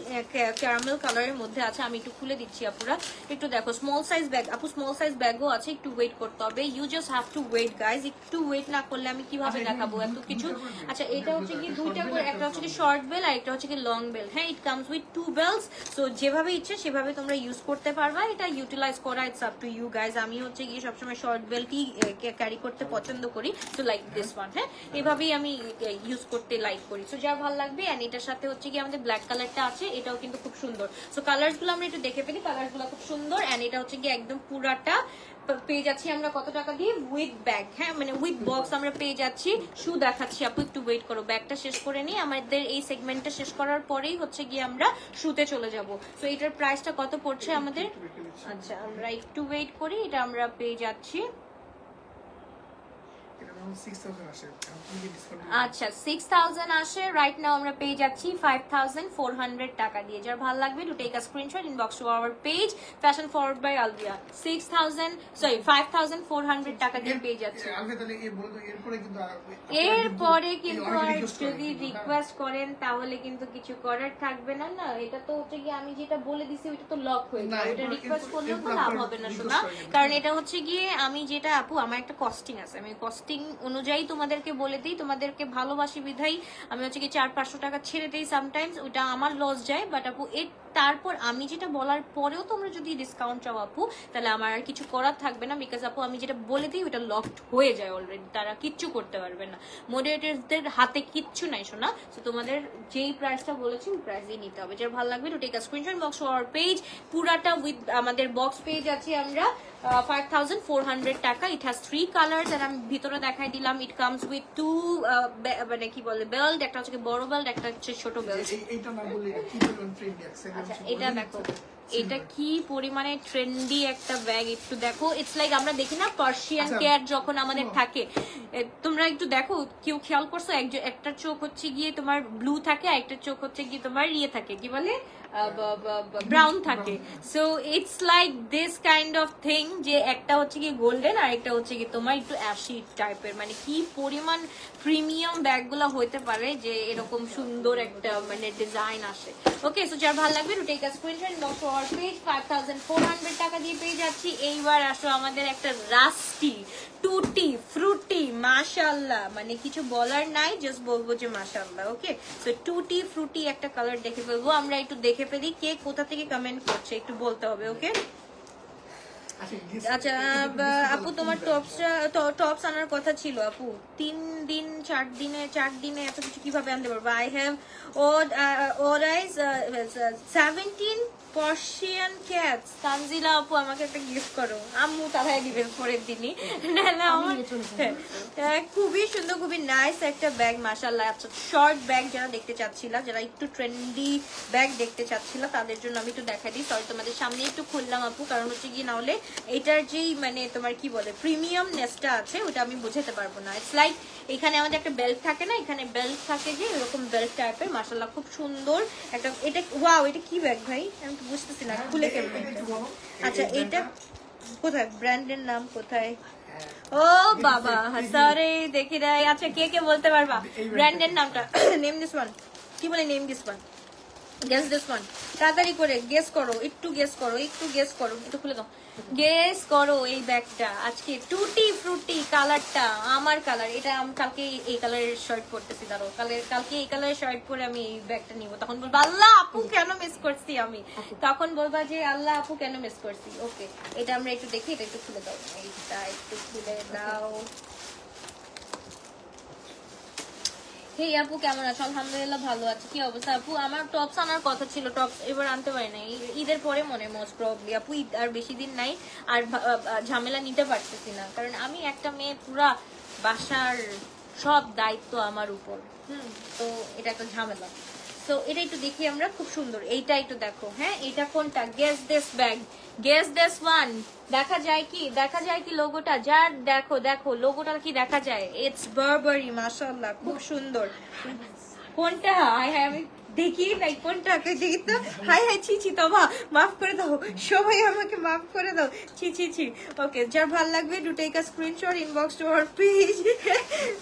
Speaker 1: ক্যারামেল কালারের মধ্যে আছে। আমি একটু খুলে দিচ্ছি আপুরা, একটু দেখো। স্মল সাইজ ব্যাগ আপু, স্মল সাইজ ব্যাগও আছে, একটু ওয়েট করতে হবে। You just have to wait guys, একটু ওয়েট না করলে আমি কিভাবে দেখাবো এত কিছু। আচ্ছা এটা হচ্ছে কি দুইটা করে, একটা হচ্ছে কি শর্ট বেল আর একটা হচ্ছে কি লং বেল। হ্যাঁ it comes with 2 bells. So যেভাবে ইচ্ছে সেভাবে তোমরা ইউজ করতে পারবা, এটা ইউটিলাইজ করা it's up to you guys. আমি হচ্ছে গিয়ে সবসময় শর্ট বেলটি ক্যারি করতে পছন্দ করি, তো লাইক দিস ওয়ান। হ্যাঁ এভাবেই আমি ইউজ করতে লাইক করি। সো যা ভালো লাগবে। এন্ড এটার সাথে হচ্ছে কি আমাদের ব্ল্যাক কালারটা আছে, এটাও কিন্তু খুব সুন্দর। সো কালার্স গুলো আমরা একটু দেখে ফেলি, কালার্স গুলো খুব সুন্দর। এন্ড এটা হচ্ছে কি একদম পুরাটা পেয়ে যাচ্ছি আমরা কত টাকা দিয়ে, উইথ ব্যাগ। হ্যাঁ মানে উইথ বক্স আমরা পেয়ে যাচ্ছি। শু দেখাচ্ছি আপু, একটু ওয়েট করো, ব্যাগটা শেষ করে নিই। আমাদের এই সেগমেন্টটা শেষ করার পরেই হচ্ছে গিয়ে আমরা শুতে চলে যাব। সো এটার প্রাইসটা কত পড়ছে আমাদের? আচ্ছা আমরা একটু ওয়েট করি, এটা আমরা পেয়ে যাচ্ছি। আচ্ছা 6000 আসে রাইট নাও, আমরা পেয়ে যাচ্ছি 5400 টাকা দিয়ে। যার ভালো লাগবে to take a screenshot, inbox to our page fashion forward by Alvia. 5400 টাকা দিয়ে পেয়ে যাচ্ছি। এরপরে কিন্তু আর যদি রিকোয়েস্ট করেন তাহলে কিন্তু কিছু করার থাকবে না। না এটা তো হচ্ছে কি আমি যেটা বলে দিছি ওইটা তো লক হয়ে যাবে, এটা রিকোয়েস্ট করলেও তো লাভ হবে না শোনা। কারণ এটা হচ্ছে গিয়ে আমি যেটা আপু আমার একটা কস্টিং আছে, আমি কস্টিং অনুযায়ী তোমাদেরকে বলে দিই, তোমাদেরকে ভালোবাসি বিধাই আমি হচ্ছে কি 400-500 টাকা ছেড়ে দিই সামটাইমস, ওটা আমার লস যায়। বাট আপু তারপর আমি যেটা বলার পরেও তোমরা যদি ডিসকাউন্ট চাও আপু, তাহলে আমার আর কিছু করার থাকবে না। বিকজ আপু আমি যেটা বলে দিই ওটা লকড হয়ে যায় অলরেডি, তারা কিচ্ছু করতে পারবে না, মডারেটরদের হাতে কিচ্ছু নাই শোনা। তো তোমাদের যেই প্রাইসটা বলেছি ওই প্রাইসেই নিতে হবে। যার ভালো লাগবে to take a screenshot, box our page. পুরাটা উইথ আমাদের বক্স পেজ আছে আমরা 5400 টাকা। ইট হ্যাজ 3 কালার্স আর আমি ভিতরে দেখাই দিলাম। ইট কামস উইথ 2 মানে কি বলে বেল্ট, একটা হচ্ছে বড় বেল্ট, একটা হচ্ছে ছোট বেল্ট।
Speaker 2: এইটা না বললে কি বলবেন ট্রেন্ডি আছে।
Speaker 1: আচ্ছা এটা দেখো, এটা কি পরিমাণে ট্রেন্ডি একটা ব্যাগ, একটু দেখো। ইটস লাইক আমরা দেখি না পার্সিয়ান ক্যাট যখন আমাদের থাকে, তোমরা একটু দেখো, কেউ খেয়াল করছো একটা চোখ হচ্ছে গিয়ে তোমার ব্লু থাকে আর একটা চোখ হচ্ছে গিয়ে তোমার ইয়ে থাকে, কি বলে ব্রাউন থাকে। So it's like this kind of thing, যে একটা হচ্ছে কি গোল্ডেন আর একটা হচ্ছে কি তোমার একটু অ্যাশি টাইপের। মানে কি পরিমাণ প্রিমিয়াম ব্যাগগুলো হইতে পারে যে এরকম সুন্দর একটা মানে ডিজাইন আসে। ওকে সো যার ভালো লাগবে to take a screenshot, box our page 5400 টাকা দিয়ে পেয়ে যাচ্ছি। এইবার আসো আমাদের একটা রাস্টি টুটি ফ্রুটি, মাশাআল্লাহ, মানে কিছু বলার নাই, জাস্ট বলবো যে মাশাআল্লাহ। ওকে সো টুটি ফ্রুটি একটা কালার দেখে ফেলবো আমরা, একটু দেখে ফেলি কে কোথা থেকে কমেন্ট করছে, একটু বলতে হবে। ওকে আচ্ছা আপু তোমার টপস আনার কথা ছিল আপু, 3 দিন 4 দিনে এত কিছু কিভাবে আনতে পারবো? I have arise 17 Persian cats. Tanzila আপু আমাকে একটা গিফট করো, আম্মু তারাই দিবেন পরের দিনই। খুবই সুন্দর, খুবই নাইস একটা ব্যাগ মাশাআল্লাহ। আচ্ছা শর্ট ব্যাগ যারা দেখতে চাচ্ছিলা, যারা একটু ট্রেন্ডি ব্যাগ দেখতে চাচ্ছিলা তাদের জন্য আমি একটু দেখাই দিই। সরি তোমাদের সামনে একটু খুললাম আপু, কারণ হচ্ছে কি না হলে এটার যেই মানে তোমার কি বলে প্রিমিয়াম নেসটা আছে ওটা আমি বুঝাতে পারবো না। ইটস লাইক এখানে আমাদের একটা বেল্ট থাকে না, এখানে বেল্ট থাকে যে এরকম বেল্ট টাইপের, মাশাআল্লাহ খুব সুন্দর একটা। এটা ওয়াও, এটা কি ব্যাগ ভাই আমি তো বুঝতেছি না, খুলে কেমন। আচ্ছা এটা কোথায়, ব্র্যান্ডের নাম কোথায়? ও বাবা সরি দেখি নাই। আচ্ছা কে কে বলতে পারবা ব্র্যান্ডের নামটা? নেম দিস ওয়ান, কি বলে name this one, guess this one, তাড়াতাড়ি করে গেস করো, একটু গেস করো, একটু খুলে দাও, গেস করো এই ব্যাগটা। আজকে টুটি ফ্রুটি কালারটা আমার কালার, এটা আমি কালকে এই কালারের শার্ট পরতেছি, দাঁড়ো কালকে এই কালারের শার্ট পরে আমি এই ব্যাগটা নিব। তখন বলবো আল্লাহ আপু কেন মিস করছি আমি, তখন বলবা যে আল্লাহ আপু কেন মিস করছি। ওকে এটা আমরা একটু দেখি, এটা একটু খুলে দাও, এইটা একটু খুলে দাও। হে আপু কেমন আছো? আলহামদুলিল্লাহ ভালো আছে। কি অবস্থা আপু? আমার টপস আনার কথা ছিল, টপস এবার আনতে পারি না, ঈদের পরে মনে মোস্ট প্রবাবলি আপু, ঈদ আর বেশি দিন নাই, আর ঝামেলা নিতে পারতেছি না, কারণ আমি একটা মেয়ে, পুরা বাসার সব দায়িত্ব আমার উপর, তো এটা একটা ঝামেলা। সো এটা একটু দেখি আমরা, খুব সুন্দর। এইটা একটু দেখো, হ্যাঁ এটা কোনটা, guess this bag, guess this one. দেখা যায় কি, দেখা যায় কি লোগোটা, যার দেখো দেখো লোগোটা কি দেখা যায়, ইটস বারবারি, মাশাআল্লাহ খুব সুন্দর। কোনটা? হাই হাই আমি দেখি নাই কোনটা, দেখি তো। হাই হাই, ছি ছি, তবা মাফ করে দাও, সবাই আমাকে মাফ করে দাও, ছি ছি ছি। ওকে, যার ভালো লাগবে do take a screenshot, inbox to our page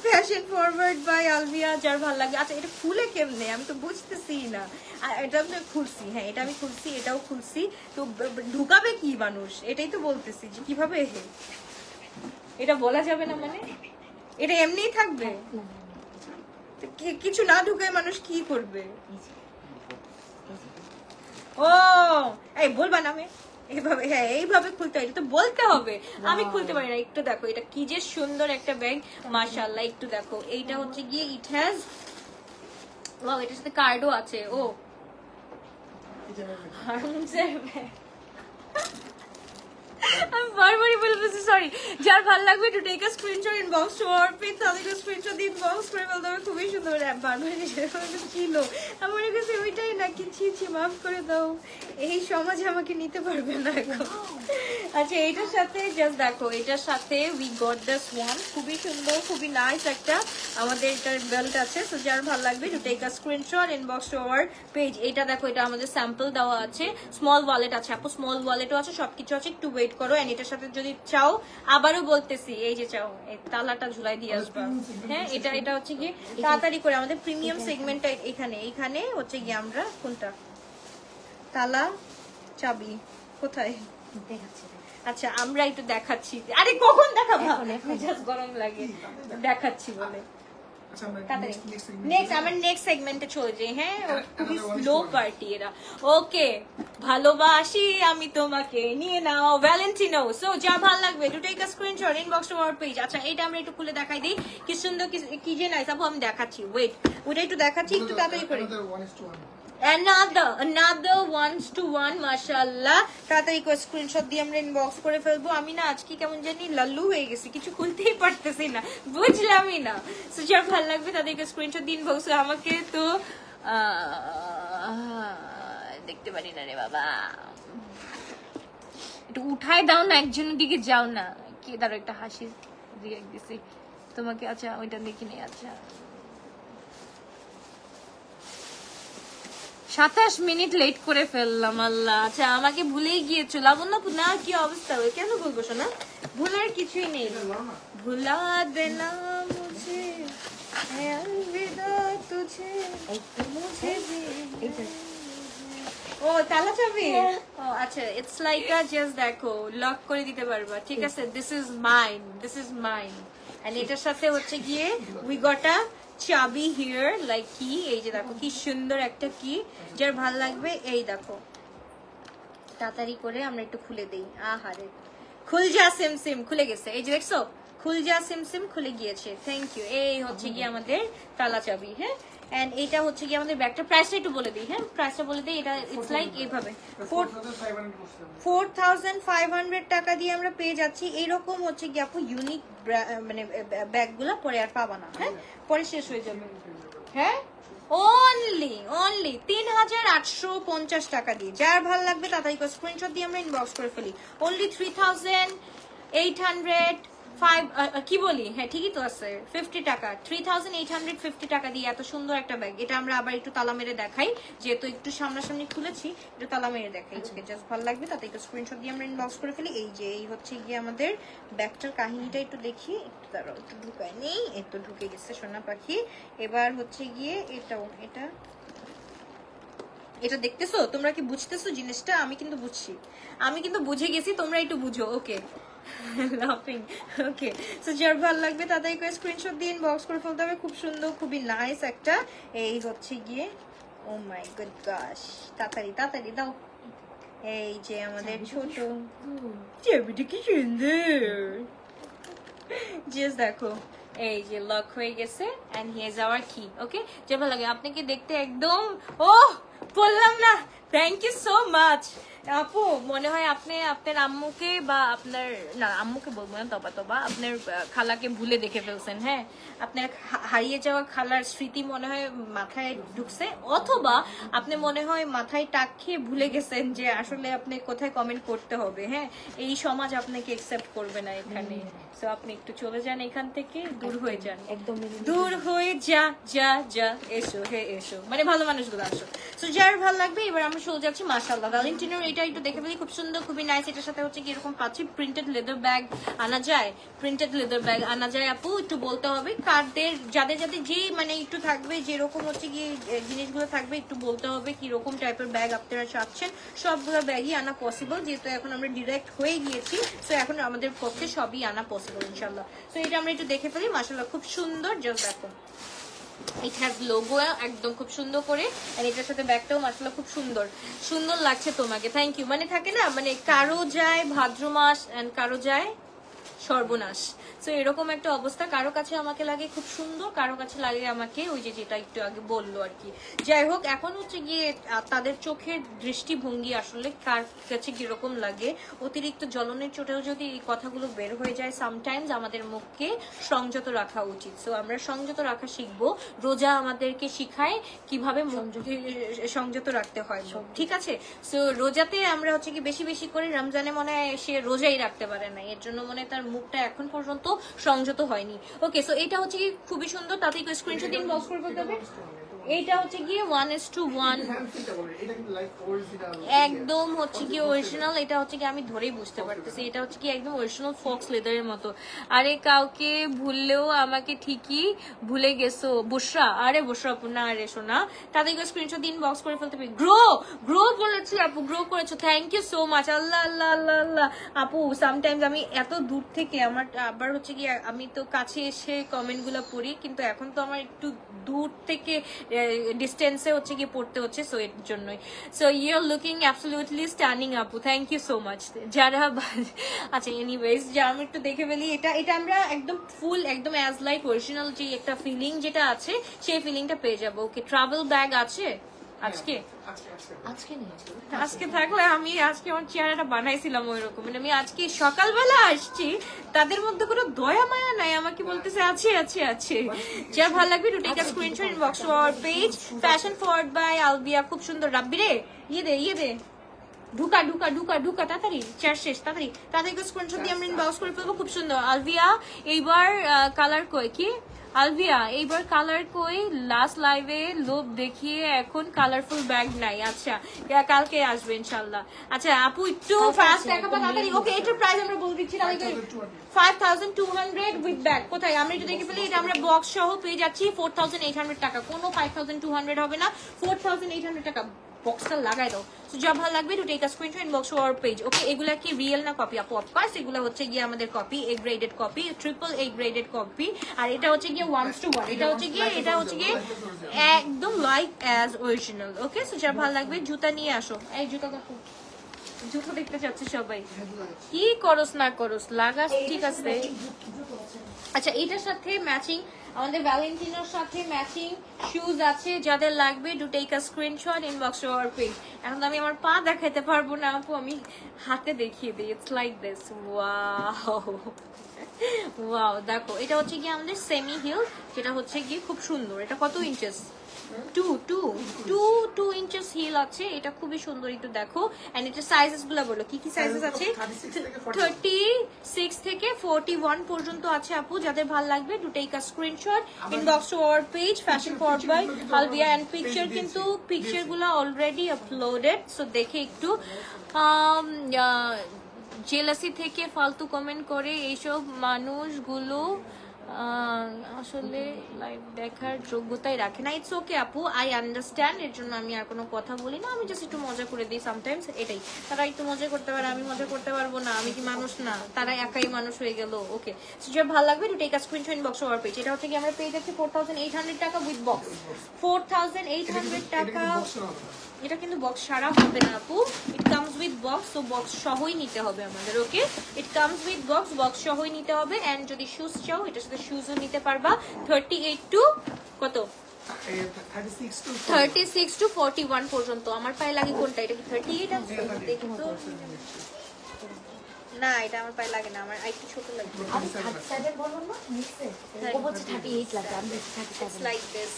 Speaker 1: fashion forward by Alvia, যার ভালো লাগবে। আচ্ছা এটা খুলে কেমনে, আমি তো বুঝতেছি না। এটা আমি খুলছি, হ্যাঁ এটা আমি খুলছি, এটাও খুলছি, তো ঢুকাবে কি মানুষ, এটাই তো বলতেছি যে কিভাবে। এটা বলা যাবে না মানে, এটা এমনিই থাকবে, কিছু না ঢুকায় মানুষ কি করবে? ও এই বলবা না, আমি এইভাবে, হ্যাঁ এইভাবে খুলতে হয়, এটা তো বলতে হবে, আমি খুলতে পারি না। একটু দেখো এটা কি যে সুন্দর একটা ব্যাগ, মাশাআল্লাহ। একটু দেখো, এইটা হচ্ছে গিয়ে ইট হ্যাজ, ওয়াও এটার সাথে কার্ডও আছে। ও হারমোন্সের ব্যাগ, আমি বারবারই বলতেছি সরি। যার ভালো লাগবে একটু take a screenshot, inbox to our page, তাদেরকে স্ক্রিনশট দিয়ে ইনবক্স করে ফেলতে হবে। খুবই সুন্দর বারবারই ছিল আমার কাছে, ওইটাই নাকি, ছি ছি মাফ করে দাও, এই সমাজে আমাকে নিতে পারবে না এখন। আচ্ছা এইটার সাথে জাস্ট দেখো, এটার সাথে উই গট দিস ওয়ান, খুবই সুন্দর, খুবই নাইস একটা আমাদের এটার বেল্ট আছে। সো যার ভালো লাগবে to take a screenshot, inbox to our page. এটা দেখো, এটা আমাদের স্যাম্পল দেওয়া আছে, স্মল ওয়ালেট আছে আপু, স্মল ওয়ালেটও আছে, সবকিছু আছে, একটু ওয়েট করো। এন্ড এটার সাথে যদি চাও, আবারও বলতেছি, এই যে চাও এই তালাটা ঝুলাই দিয়ে আসবা, হ্যাঁ এটা এটা হচ্ছে গিয়ে তাড়াতাড়ি করে আমাদের প্রিমিয়াম সেগমেন্টটা এখানে, এইখানে হচ্ছে গিয়ে আমরা কোনটা, তালা চাবি কোথায় দেখাচ্ছি? আচ্ছা আমরা একটু দেখাচ্ছি, আরে কখন দেখাবো, মেজাজ গরম লাগে, দেখাচ্ছি বলে। নেক্সট আমার নেক্সট সেগমেন্টে চলে যাই, হ্যাঁ খুবই স্লো পার্টি এরা। ওকে, ভালোবাসি আমি তোমাকে, নিয়ে নাও ভ্যালেন্টিনো। সো যা ভালো লাগবে to take a screenshot, inbox to our page. আচ্ছা এটা আমরা একটু খুলে দেখাই দিই, কি সুন্দর কি যে নাইস আপু, আমি দেখাচ্ছি, ওয়েট ওটা একটু দেখাচ্ছি, একটু তাড়াতাড়ি করে। another 1:1 মাশাআল্লাহ, তাড়াতাড়ি করে স্ক্রিনশট দিয়ে আমরা ইনবক্স করে ফেলবো। আমি না আজকে কেমন জানি লাল্লু হয়ে গেছি, কিছু খুলতেই পারতেছি না, বুঝলামই না। সো যার ভালো লাগবে তাদেরকে স্ক্রিনশট দিয়ে ইনবক্স। আমাকে তো দেখতে পারি না রে বাবা, একটু উঠায় দাও না, একজনের দিকে যাও না, কে দাঁড়ো একটা হাসি দিয়ে দিছি তোমাকে। আচ্ছা ওইটা দেখিনি। আচ্ছা 27 মিনিট লেট করে ফেললাম, আল্লাহ। আচ্ছা আমাকে ভুলেই গিয়েছো লাবণ্য না, কি অবস্থা, কেন বলবো শোনা, ভুলার কিছুই নেই। ভুলা দেনা মুঝে अलविदा तुझे मुझे ও তালা চাবি, ও আচ্ছা ইটস লাইক আ জাস্ট দেখো লক করে দিতে পারবা, ঠিক আছে। This is mine, this is mine. And এটার সাথে হচ্ছে গিয়ে উই গট আ চাবি হিয়ার, লাইক কি, এই যে দেখো কি সুন্দর একটা কি, যার ভাল লাগবে এই দেখো, তাড়াতাড়ি করে আমরা একটু খুলে দেই। আহারে খুল যা সিম সিম, খুলে গেছে, এই যে দেখছো খুল যা সিম সিম খুলে গিয়েছে, থ্যাংক ইউ। এই হচ্ছে গিয়ে আমাদের তালা চাবি, হ্যাঁ। এন্ড এটা হচ্ছে কি আমাদের ব্যাগটা, প্রাইসটা একটু বলে দিই, হ্যাঁ প্রাইসটা বলে দিই। এটা ইটস লাইক এইভাবে 4500 টাকা দিয়ে আমরা পেয়ে যাচ্ছি। এইরকম হচ্ছে কি আপু ইউনিক মানে ব্যাগগুলো পরে আর পাবা না, হ্যাঁ পরে শেষ হয়ে যাবে, হ্যাঁ অনলি 3850 টাকা দিয়ে। যার ভালো লাগবে তাড়াতাড়ি করে স্ক্রিনশট দিয়ে আমরা ইনবক্স করে ফেলি। অনলি 3800 কি বলি, হ্যাঁ ঠিকই তো আছে, 50 টাকা, 3850 টাকা দিয়ে এত সুন্দর একটা ব্যাগ। এটা আমরা আবার একটু তালা মেরে দেখাই, যেহেতু একটু সামনাসামনি খুলেছি, একটু তালা মেরে দেখাই। জাস্ট ভালো লাগবে তাতে একটু স্ক্রিনশট দিয়ে আমরা ইনবক্স করে ফেলি। এই যে এই হচ্ছে গিয়ে আমাদের ব্যাগটার কাহিনীটা একটু দেখি, একটু দাঁড়াও, একটু ঢুকায় নেই, একটু ঢুকে গেছে সোনা পাখি। এবার হচ্ছে গিয়ে এটাও, এটা দেখতেছো তোমরা, কি বুঝতেছো জিনিসটা? আমি কিন্তু বুঝছি, আমি কিন্তু বুঝে গেছি, তোমরা একটু বুঝো। ওকে লাফিং, ওকে। সো যার ভালো লাগবে তাদের স্ক্রিনশট দিয়ে ইনবক্স করে ফেলতে হবে। খুব সুন্দর, খুবই নাইস একটা, এই হচ্ছে গিয়ে, ও মাই গড গশ, তাড়াতাড়ি তাড়াতাড়ি দাও। এই যে আমাদের ছোট চাবিটা কি সুন্দর, জাস্ট দেখো এই যে লক হয়ে গেছে। এন্ড হিয়ার ইজ আওয়ার কি, ওকে। যে ভালো লাগে আপনাকে দেখতে একদম, ও বললাম না, থ্যাংক ইউ সো মাচ, আপু মনে হয় আপনি আপনার আম্মুকে বা আপনার না আম্মুকে বলবো না তবা আপনার খালাকে ভুলে দেখে ফেলছেন। হ্যাঁ, আপনার হারিয়ে যাওয়া খালার স্মৃতি মনে হয় মাথায় ঢুকছে, অথবা আপনি মনে হয় মাথায় টাক খেয়ে ভুলে গেছেন যে আসলে আপনি কোথায় কমেন্ট করতে হবে। হ্যাঁ, এই সমাজ আপনাকে একসেপ্ট করবে না এখানে। তো আপনি একটু চলে যান এখান থেকে, দূর হয়ে যান, একদম দূর হয়ে যা যা যা, এসো হে এসো, মানে ভালো মানুষগুলো আসো। তো যার ভালো লাগবে এবার আমরা চলে যাচ্ছি মাশাআল্লাহ ভ্যালেন্টিনোর। এটা একটু দেখে ফেলি, খুব সুন্দর, খুবই নাইস। এটার সাথে হচ্ছে কি এরকম পাচ্ছি প্রিন্টেড লেদার ব্যাগ আনা যায়, প্রিন্টেড লেদার ব্যাগ আনা যায় আপু, একটু বলতে হবে কারদের যাদের যাদের যে মানে একটু থাকবে যেরকম হচ্ছে কি জিনিসগুলো থাকবে, একটু বলতে হবে কিরকম টাইপের ব্যাগ আপনারা চাচ্ছেন। সবগুলো ব্যাগই আনা পসিবল, যেহেতু এখন আমরা ডিরেক্ট হয়ে গিয়েছি, তো এখন আমাদের পক্ষে সবই আনা পসিবল ইনশাল্লাহ। তো এটা আমরা একটু দেখে ফেলি, মাশাআল্লাহ খুব সুন্দর। জাস্ট দেখো ইট হ্যাজ লোগো একদম খুব সুন্দর করে, আর এটার সাথে ব্যাগটাও মাশাআল্লাহ খুব সুন্দর সুন্দর লাগছে তোমাকে, থ্যাংক ইউ। মানে থাকে না মানে কারো যায় ভাদ্র মাস এন্ড কারো যায় সর্বনাশ, তো এরকম একটা অবস্থা। কারো কাছে আমাকে লাগে খুব সুন্দর, কারো কাছে লাগে আমাকে ওই যে যেটা একটু আগে বললো আর কি। যাই হোক, এখন হচ্ছে গিয়ে তাদের চোখের দৃষ্টিভঙ্গি আসলে কার কাছে কিরকম লাগে। অতিরিক্ত জ্বলনের চোটেও যদি এই কথাগুলো বের হয়ে যায়, সামটাইমস আমাদের মুখকে সংযত রাখা উচিত। তো আমরা সংযত রাখা শিখবো। রোজা আমাদেরকে শিখায় কিভাবে সংযত রাখতে হয়, ঠিক আছে। তো রোজাতে আমরা হচ্ছে কি বেশি বেশি করে, রমজানে মনে হয় সে রোজাই রাখতে পারে না, এর জন্য মনে হয় তার মুখটা এখন পর্যন্ত সংযত হয়নি। ওকে, সো এটা হচ্ছে কি খুবই সুন্দর, তাতে স্ক্রিনশট ইনবক্স করে বলতে হবে। এইটা হচ্ছে গিয়ে 1:1 একদম হচ্ছে কি অরিজিনাল। এটা হচ্ছে কি আমি ধরেই বুঝতে পারতেছি, এটা হচ্ছে কি একদম অরিজিনাল ফক্স লেদারের মতো। আরে কাউকে ভুললেও আমাকে ঠিকই ভুলে গেছো বুশরা। আরে বুশরা আপু না, আরে শোনা, তাদেরকে স্ক্রিনশট ইনবক্স করে ফেলতে পারি। গ্রো বলেছি আপু, গ্রো করেছো, থ্যাংক ইউ সো মাচ। আল্লাহ আল্লাহ আল্লাহ আল্লাহ আপু, সামটাইমস আমি এত দূর থেকে আমার আবার হচ্ছে কি আমি তো কাছে এসে কমেন্ট গুলা পড়ি, কিন্তু এখন তো আমার একটু দূর থেকে ডিস্টেন্সে হচ্ছে গিয়ে পড়তে হচ্ছে, সো এর জন্যই। So you are looking absolutely stunning আপু, থ্যাংক ইউ সো মাচ। যারা আচ্ছা এনিওয়েজ, যা আমি একটু দেখে ফেলি, এটা আমরা একদম ফুল একদম অ্যাজ লাইক অরিজিনাল যে একটা ফিলিং যেটা আছে সেই ফিলিংটা পেয়ে যাবো। ওকে, ট্রাভেল ব্যাগ আছে আজকে, আজকে থাকলে আমি আজকে আমার চেহারাটা বানাইছিলাম ওই রকম, মানে আমি আজকে সকালবেলা আসছি, তাদের মধ্যে কোনো দয়া মায়া নাই, আমাকে বলতেছে আছে আছে আছে। যা ভালো লাগবে to take a screenshot inbox to our page fashion forward by Albia. খুব সুন্দর। রাব্বি রে ইয়ে দে ঢুকা ঢুকা ঢুকা ঢুকা, তাড়াতাড়ি চার শেষ, তাড়াতাড়ি তাদেরকে স্ক্রিনশট দিয়ে আমরা ইনবক্স করে ফেলবো। খুব সুন্দর। আলবিয়া এইবার কালার কই কি? আলভিয়া এইবার কালার কই? লাস্ট লাইভে লোভ দেখিয়ে এখন কালারফুল ব্যাগ নাই। আচ্ছা কালকে আসবে ইনশাল্লাহ। আচ্ছা আপু একটু ফাস্ট দেখাবো তাড়াতাড়ি। ওকে, এটার প্রাইস আমরা বলে দিচ্ছি, 5200 উইথ ব্যাগ। কোথায় আমরা একটু দেখে ফেলি, এটা আমরা বক্স সহ পেয়ে যাচ্ছি 4800 টাকা। কোনো 5200 হবে না, 4800 টাকা। বক্সটা লাগাই দাও। সো যা ভালো লাগবে to take a screenshot inbox to our page. Okay, এগুলা কি রিয়েল না কপি আপু? অফকোর্স এগুলা হচ্ছে গিয়ে আমাদের copy, A graded copy, triple A graded copy. আর এটা হচ্ছে গিয়ে 1:1, এটা হচ্ছে গিয়ে একদম like as original. Okay, so যা ভালো লাগবে জুতা নিয়ে আসো। এই জুতা দেখো, জুতো দেখতে চাচ্ছে সবাই, কি করস না করস লাগাস, ঠিক আছে। আচ্ছা এটার সাথে ম্যাচিং আমাদের ভ্যালেন্টিনোর সাথে ম্যাচিং শুজ আছে, যাদের লাগবে do take a screenshot inbox to our page. এখন তো আমি আমার পা দেখাতে পারবো না আপু, আমি হাতে দেখিয়ে দিই। It's like this. Wow wow, দেখো এটা হচ্ছে গিয়ে আমাদের সেমি হিল, যেটা হচ্ছে গিয়ে খুব সুন্দর। এটা কত ইঞ্চেস? 2 ইঞ্চেস হিল আছে, এটা খুবই সুন্দর। একটু দেখো, এন্ড এটা সাইজেস গুলো বলো কি কি সাইজেস আছে? 36 থেকে 41 পর্যন্ত আছে আপু। যাদের ভালো লাগবে to take a screenshot inbox to our page fashion forward by Alvia. And picture কিন্তু পিকচার গুলো অলরেডি আপলোডেড, সো দেখে একটু জেলাসি থেকে ফালতু কমেন্ট করে এইসব মানুষগুলো আসলে লাইভ দেখার যোগ্যতাই রাখে না। ইটস ওকে আপু, আই আন্ডারস্ট্যান্ড। এর জন্য আমি আর কোনো কথা বলি না, আমি জাস্ট একটু মজা করে দিই সামটাইমস, এটাই। তারা একটু মজা করতে পারে, আমি মজা করতে পারবো না? আমি কি মানুষ না? তারা একাই মানুষ হয়ে গেল। ওকে, সো যার ভালো লাগবে to take a screenshot inbox to our page. এটা হচ্ছে কি আমরা পেয়ে যাচ্ছি 4800 টাকা উইথ বক্স। 4800 টাকা। এটা কিন্তু বক্স সারা হবে না আপু, ইট কামস উইথ বক্স, তো বক্স সহই নিতে হবে আমাদের। Okay, it comes with box, box সহই নিতে হবে। এন্ড যদি শুজ চাও এটার সাথে শুজও নিতে পারবা। 38 টু কত 36 to 41 পর্যন্ত। আমার পায়ে লাগে কোনটা? এটা কি 38 আছে? দেখি তো। না এটা আমার পায়ে লাগে না, আমার একটু ছোট লাগে।
Speaker 3: আমি 37 বলবো না নিচে ও বলছে 38 লাগে, আমি বলছি 37
Speaker 1: like this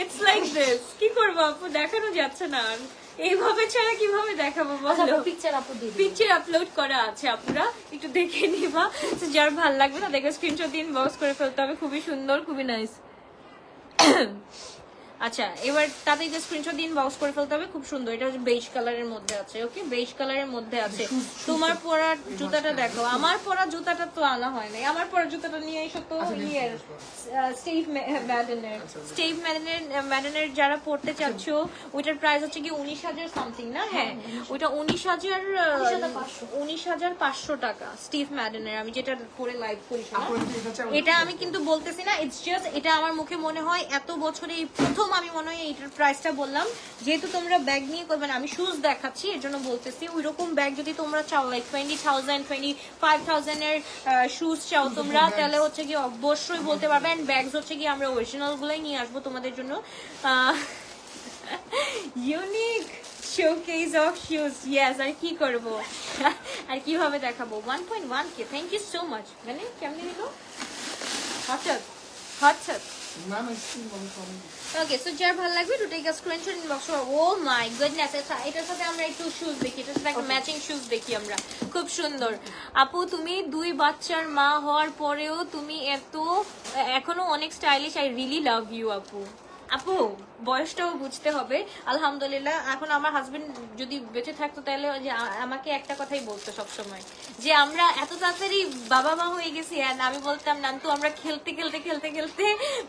Speaker 1: it's like this. কি করব আপু, দেখানো যাচ্ছে না আর এইভাবে ছাড়া কিভাবে দেখাবো বলো?
Speaker 3: পিকচার আপলোড দিয়ে
Speaker 1: পিকচার আপলোড করা আছে, আপুরা একটু দেখে নিবা। যার ভালো লাগবে না দেখে স্ক্রিনশট দিন, বক্স করে ফেলতে হবে। খুবই সুন্দর, খুবই নাইস। আচ্ছা এবার তাতে যে স্ক্রিনশট দিন, বক্স করে ফেলতে হবে। খুব সুন্দর, এটা হচ্ছে বেজ কালারের মধ্যে আছে। ওকে, বেজ কালারের মধ্যে আছে। তোমার পরা জুতাটা দেখো। আমার পরা জুতাটা তো আনা হয় নাই, আমার পরা জুতাটা নিয়ে এসো তো। ইয়ের স্টিভ ম্যাডেনের, স্টিভ ম্যাডেনের যারা পড়তে চাচ্ছ, ওইটার প্রাইস হচ্ছে কি 19,000 সামথিং না? হ্যাঁ, ওইটা 19,500 টাকা স্টিভ ম্যাডেনের। আমি যেটা পরে লাইভ করি এটা আমি কিন্তু বলতেছি না, ইটস জাস্ট এটা আমার মুখে মনে হয় এত বছরে এই প্রথম আমি মনে হয় এইটার প্রাইসটা বললাম। যেহেতু তোমরা ব্যাগ নিয়ে করবে না, আমি শুজ দেখাচ্ছি এর জন্য বলতেছি। ওই রকম ব্যাগ যদি তোমরা চাও, লাইক 20,000 25,000 এর শুজ চাও তোমরা, তাহলে হচ্ছে কি অবশ্যই বলতে পারবে। এন্ড ব্যাগস হচ্ছে কি আমরা অরিজিনাল গুলাই নিয়ে আসবো তোমাদের জন্য। Unique showcase of shoes. Yes, আর কি করব আর কিভাবে দেখাবো? 1.1K। Thank you so much. মানে কেমনি দিল? হঠাৎ হঠাৎ ওকে, সো যার ভালো লাগবে to take a screenshot inbox. Oh my goodness, এটার সাথে আমরা একটু শুজ দেখি, এটার সাথে একটা ম্যাচিং শুজ দেখি আমরা। খুব সুন্দর। আপু তুমি 2 বাচ্চার মা হওয়ার পরেও তুমি এখনো অনেক stylish. I really love you আপু। আপু বয়সটাও বুঝতে হবে। আলহামদুলিল্লাহ এখন আমার হাজবেন্ড যদি বেঁচে থাকতো তাহলে আমাকে একটা কথাই বলতো সবসময়, যে আমরা এত তাড়াতাড়ি বাবা মা হয়ে গেছি। আমি বলতাম নান্তু আমরা খেলতে খেলতে খেলতে খেলতে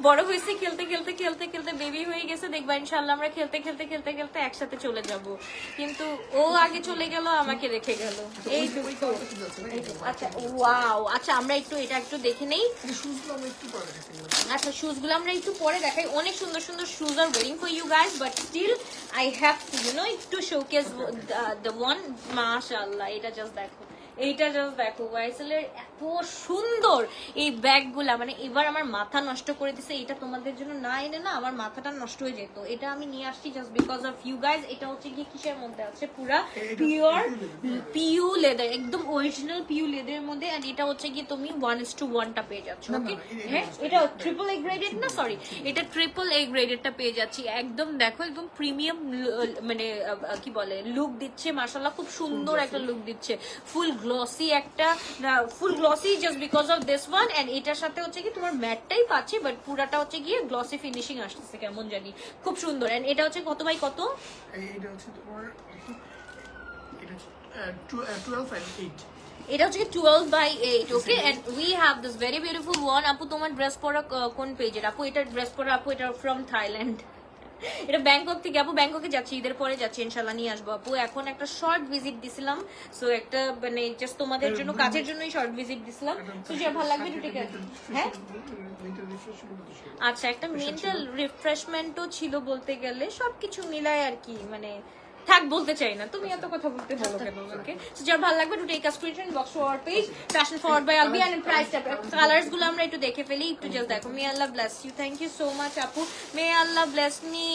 Speaker 1: বড় হয়েছি, খেলতে খেলতে খেলতে খেলতে বেবি হয়ে গেছে, দেখবা ইনশাল্লাহ আমরা খেলতে খেলতে খেলতে খেলতে একসাথে চলে যাব। কিন্তু ও আগে চলে গেল, আমাকে রেখে গেল। এই আচ্ছা ওয়াও, আচ্ছা আমরা এটা একটু দেখে নেই। আচ্ছা শুজগুলো আমরা একটু পরে দেখাই। অনেক সুন্দর সুন্দর শুজ আর waiting for you guys, but still I have to to showcase the one. মাশাআল্লাহ, এটা জাস্ট দেখো, এইটা জাস্ট দেখো। ওয়াইসেলের এত সুন্দর এই ব্যাগগুলা, মানে এবার আমার মাথা নষ্ট করে দিছে। এটা তোমাদের জন্য না এনে না আমার মাথাটা নষ্ট হয়ে যেত। এটা আমি নিয়ে আসছি just because of you guys. এটা হচ্ছে কি কিসের মধ্যে আছে? পুরা পিওর পিউ লেদার, একদম অরিজিনাল পিউ লেদারের মধ্যে। এন্ড এটা হচ্ছে কি তুমি 1:1টা পেয়ে যাচ্ছ। ওকে, হ্যাঁ এটা ট্রিপল এ গ্রেডেড না, সরি এটা ট্রিপল এ গ্রেডেডটা পেয়ে যাচ্ছি। একদম দেখো, একদম প্রিমিয়াম মানে কি বলে লুক দিচ্ছে। মাশাআল্লাহ খুব সুন্দর একটা লুক দিচ্ছে। ফুল গ্লসি একটা, full glossy just because of this one. And এটার সাথে হচ্ছে কি তোমার ম্যাটটাই পাচ্ছি, বাট পুরাটা হচ্ছে গিয়ে গ্লসি ফিনিশিং আসতেছে কেমন জানি, খুব সুন্দর। এন্ড এটা হচ্ছে কত বাই কত?
Speaker 2: এটা হচ্ছে তোমার 12 and 8।
Speaker 1: এটা হচ্ছে 12/8। Okay, and we have this very beautiful one. আপু তোমার ড্রেস পরা কোন পেজের? আপু এটা ড্রেস পরা, আপু এটা ফ্রম থাইল্যান্ড। এটা ব্যাংকক থেকে। আপু ব্যাংককে যাচ্ছি, ঈদের পরে যাচ্ছি, ইনশাল্লাহ নিয়ে আসবো। আপু এখন একটা শর্ট ভিজিট দিছিলাম, সো একটা মানে জাস্ট তোমাদের জন্য কাজের জন্যই শর্ট ভিজিট দিছিলাম। তো যে ভালো লাগবে দুটো। হ্যাঁ আচ্ছা, একটা মেন্টাল রিফ্রেশমেন্টও ছিল বলতে গেলে, সবকিছু মিলায় আর কি। মানে থাক বলতে চাই না, তুমি এত কথা বলতে ভালো কেন আমাকে? সো যার ভালো লাগবে to take a screenshot box for our page fashion forward by Albi. And price টা কালারস গুলো আমরা একটু দেখে ফেলি, একটু জাস্ট দেখো। May Allah bless you. Thank you so much আপু। May Allah bless me.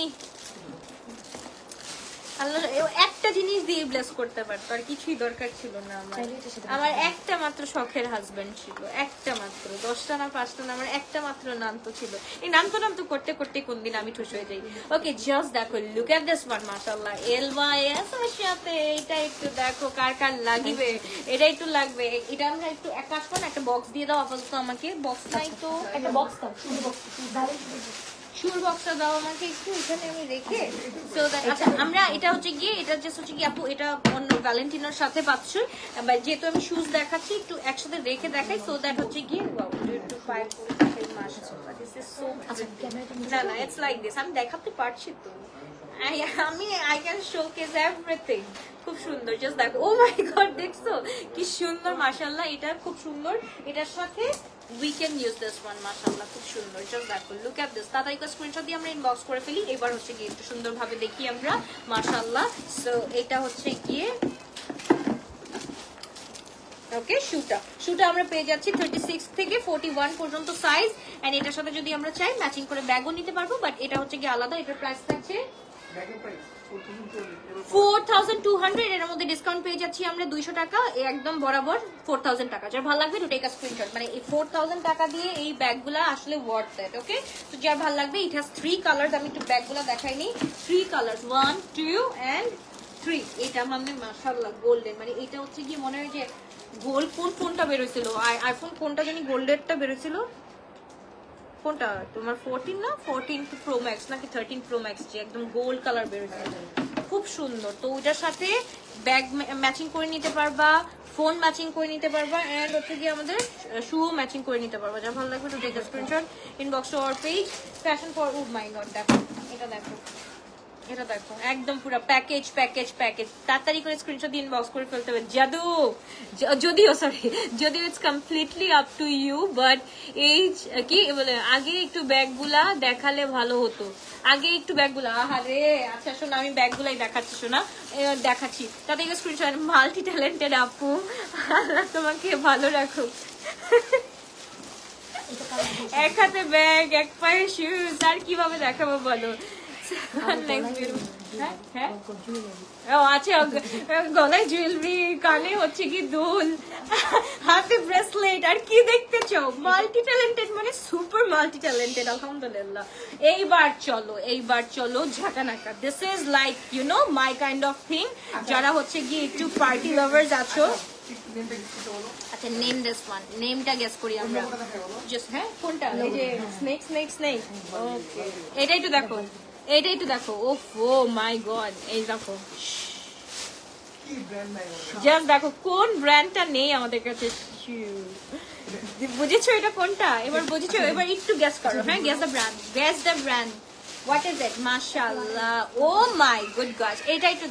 Speaker 1: আল্লাহ একটা জিনিস দিয়ে ব্লেস করতে পারতো, আর কিছুই দরকার ছিল না আমার। আমার একটা মাত্র শখের হাজবেন্ড ছিল, একটা মাত্র। 10টা না 5টা না, আমার একটা মাত্র নান্ত ছিল। এই নান্ত করতে করতে কোন দিন আমি ঠুস হয়ে যাই। ওকে জাস্ট দেখো, লুক এট দিস ওয়ান। মাশাআল্লাহ এলওয়াইএস এর সাথে এটা একটু দেখো কার কার লাগবে। এটা একটু লাগবে। এটা আমরা একটু এক কাজ করুন, একটা বক্স দিয়ে দাও আপাতত আমাকে। বক্স নাই তো
Speaker 3: একটা বক্স দাও,
Speaker 1: শুর বক্সটা দাও আমাকে একটু, এখানে আমি রেখে। সো আচ্ছা আমরা এটা হচ্ছে গিয়ে, এটা জাস্ট হচ্ছে কি আপু এটা অন্য ভ্যালেন্টিনোর সাথে পাচ্ছ। যেহেতু আমি শুজ দেখাচ্ছি একটু একসাথে রেখে দেখাই। সো দ্যাট হচ্ছে গিয়ে না না, ইটস লাইক দিস। আমি দেখাতে পারছি তো, I can showcase everything. খুব সুন্দর, জাস্ট দেখো। ও মাই গড, দেখছো কি সুন্দর? মাশাআল্লাহ এটা খুব সুন্দর। এটার সাথে we can use this one. মাশাআল্লাহ খুব সুন্দর, জাস্ট দেখো, লুক এট দিস। তাড়াতাড়ি করে স্ক্রিনশট দিয়ে আমরা ইনবক্স করে ফেলি। এবার হচ্ছে গিয়ে একটু সুন্দরভাবে দেখি আমরা। মাশাআল্লাহ। সো এটা হচ্ছে গিয়ে ওকে শুটা আমরা পেয়ে যাচ্ছি 36 থেকে 41 পর্যন্ত সাইজ এন্ড এটার সাথে যদি আমরা চাই ম্যাচিং করে ব্যাগও নিতে পারবো বাট এটা হচ্ছে কি আলাদা এটার প্রাইস থাকছে
Speaker 2: ব্যাগের প্রাইস
Speaker 1: 4200 এর মধ্যে ডিসকাউন্ট পেয়ে যাচ্ছি আমরা 200 টাকা একদম বরাবর 4000 টাকা যার ভালো লাগবে টু টেক আ স্ক্রিনশট মানে এই 4000 টাকা দিয়ে এই ব্যাগগুলো আসলে ওয়ার্থ দ্যাট ওকে তো যার ভালো লাগবে ইট হ্যাজ 3 কালারস আমি একটু ব্যাগগুলো দেখাইনি 3 কালারস 1 2 এন্ড 3 এটা মানে মাশাআল্লাহ গোল্ডেন মানে এটা হচ্ছে কি মনে হয় যে গোল্ড কোনটা বের হইছিল আইফোন কোনটা জানি গোল্ডেরটা বের হইছিল কোনটা তোমার 14 না 14 প্রো ম্যাক্স নাকি 13 প্রো ম্যাক্স যে একদম গোল্ড কালার বের হয়েছে খুব সুন্দর তো ওটার সাথে ব্যাগ ম্যাচিং করে নিতে পারবা ফোন ম্যাচিং করে নিতে পারবা এন্ড হচ্ছে কি আমাদের শু ম্যাচিং করে নিতে পারবা যা ভালো লাগবে to take a screenshot inbox or page fashion for oh my God দেখো এটা দেখো একদম পুরো প্যাকেজ তাড়াতাড়ি করে স্ক্রিনশট দিয়ে ইনবক্স করে ফেলতে হবে যদিও it's completely up to you but এই কি বলে আগে একটু ব্যাগগুলা দেখালে ভালো হতো আগে একটু ব্যাগগুলা আহারে আচ্ছা শোনা আমি ব্যাগগুলাই দেখাচ্ছি শোনা দেখাচ্ছি তাতে স্ক্রিনশট মাল্টি ট্যালেন্টেড আপু আল্লাহ তোমাকে ভালো রাখো এক হাতে ব্যাগ এক পায়ে শুজ আর কিভাবে দেখাবো বলো গলায় জুয়েলারি কানে হচ্ছে কি দুল হাতে ব্রেসলেট আর কি দেখতে চাও মাল্টি ট্যালেন্টেড মানে সুপার মাল্টি ট্যালেন্টেড আলহামদুলিল্লাহ এইবার চলো ঝাঁকানাকা this is like you know my kind of thing যারা হচ্ছে কি একটু পার্টি লাভার্স আছো আচ্ছা নেম দিস ওয়ান নেমটা গেস করি আমরা জাস্ট হ্যাঁ কোনটা এই যে স্নেক ওকে এটাই তো দেখো ও মাই গড এই দেখো জাস্ট দেখো কোন ব্র্যান্ডটা নেই আমাদের কাছে বুঝেছো এটা কোনটা এবার বুঝেছো এবার একটু গেস করো হ্যাঁ guess the brand what is it মাশাআল্লাহ ও মাই গুড গড এটাই তো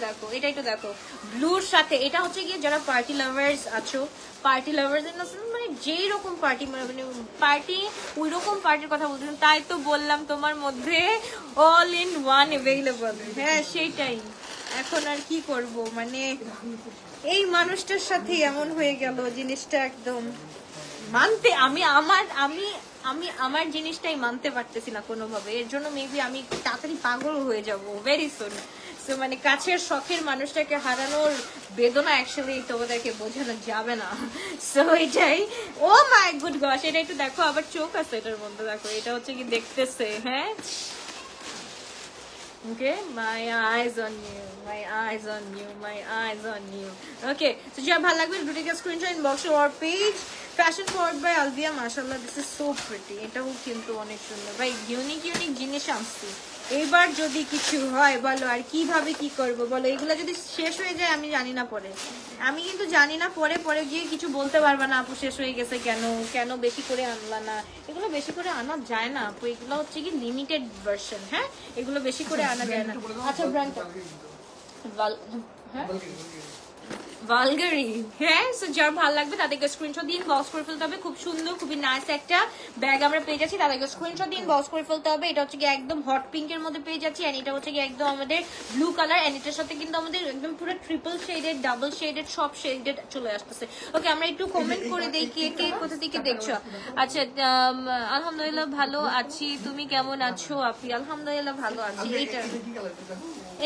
Speaker 1: দেখো ব্লুর সাথে এটা হচ্ছে কি যারা পার্টি লাভার্স আছো পার্টি লাভার্স মানে যেই রকম পার্টি মানে পার্টি ওই রকম পার্টির কথা বলছিলাম তাই তো বললাম তোমার মধ্যে অল ইন ওয়ান অ্যাভেলেবল হ্যাঁ সেইটাই এখন আর কি করব মানে এই মানুষটার সাথে এমন হয়ে গেল জিনিসটা একদম মানতে আমি আমার জিনিসটাই মানতে পারতেছি না কোনোভাবে এর জন্য মেবি আমি তাড়াতাড়ি পাগল হয়ে যাব ভেরি সুন সো মানে কাছের শখের মানুষটাকে হারানোর বেদনা অ্যাকচুয়ালি তোমাদেরকে বোঝানো যাবে না সো এটাই ও মাই গুড গশ এটা একটু দেখো আবার চোখ আছে এটার মধ্যে দেখো এটা হচ্ছে কি দেখতেছে হ্যাঁ Okay, my eyes on you. Okay, so যারা ভালো লাগবে do take a screenshot inbox or page fashion forward by Alvia মাশাআল্লাহ দিস ইজ সো প্রিটি এটাও কিন্তু অনেক সুন্দর ভাই ইউনিক জিনিস আনছি এইবার যদি কিছু হয় বলো আর কিভাবে কি করব বলো এগুলো যদি শেষ হয়ে যায় আমি জানি না পরে গিয়ে কিছু বলতে পারবা না আপু শেষ হয়ে গেছে কেন বেশি করে আনলা না এগুলো বেশি করে আনা যায় না আপু এগুলো হচ্ছে কি লিমিটেড ভার্সন হ্যাঁ এগুলো বেশি করে আনা যায় না আচ্ছা ব্র্যান্ড হ্যাঁ ভালগারি হ্যাঁ সো যার ভালো লাগবে তাদেরকে স্ক্রিনশট দিয়ে ইনবক্স করে ফেলতে হবে খুব সুন্দর খুবই নাইস একটা ব্যাগ আমরা পেয়ে যাচ্ছি তাদেরকে স্ক্রিনশট দিয়ে ইনবক্স করে ফেলতে হবে এটা হচ্ছে কি একদম হট পিঙ্কের মধ্যে পেয়ে যাচ্ছি এন্ড এটা হচ্ছে কি একদম আমাদের ব্লু কালার এন্ড এটার সাথে কিন্তু আমাদের একদম পুরো ট্রিপল শেডেড ডাবল শেডেড সব শেডেড চলে আসতেছে ওকে আমরা একটু কমেন্ট করে দেই কে কোথা থেকে দেখছো আচ্ছা আলহামদুলিল্লাহ ভালো আছি তুমি কেমন আছো আপনি আলহামদুলিল্লাহ ভালো আছি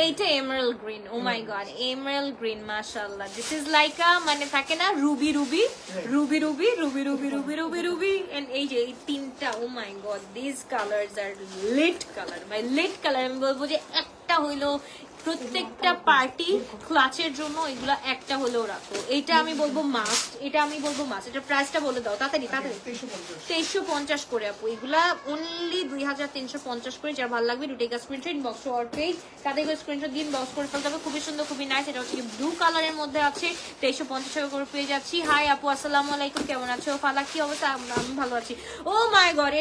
Speaker 1: এইটা emerald green oh my god emerald green মাশাআল্লাহ দিস ইজ লাইক আ মানে থাকে না রুবি এন্ড এই যে এই তিনটা oh my god this colours আর লিট কালার আমি বলবো যে একটা হইলো প্রত্যেকটা পার্টি ক্লাচের জন্য এগুলা একটা হলেও রাখো এটা আমি বলবো মাস্ট এটা প্রাইসটা বলে দাও তাড়াতাড়ি 2350 করে আপু এগুলা অনলি 2350 করে যার ভালো লাগবে do take a screenshot inbox or page তাদেরকে স্ক্রিনশট দিন বক্স করে ফেলতে হবে খুবই সুন্দর খুবই নাইস এটা হচ্ছে ব্লু কালারের মধ্যে আছে 2350 টাকা করে পেয়ে যাচ্ছি হাই আপু আসসালামু আলাইকুম কেমন আছো ফালাক কি অবস্থা আমি ভালো আছি ও মাই গড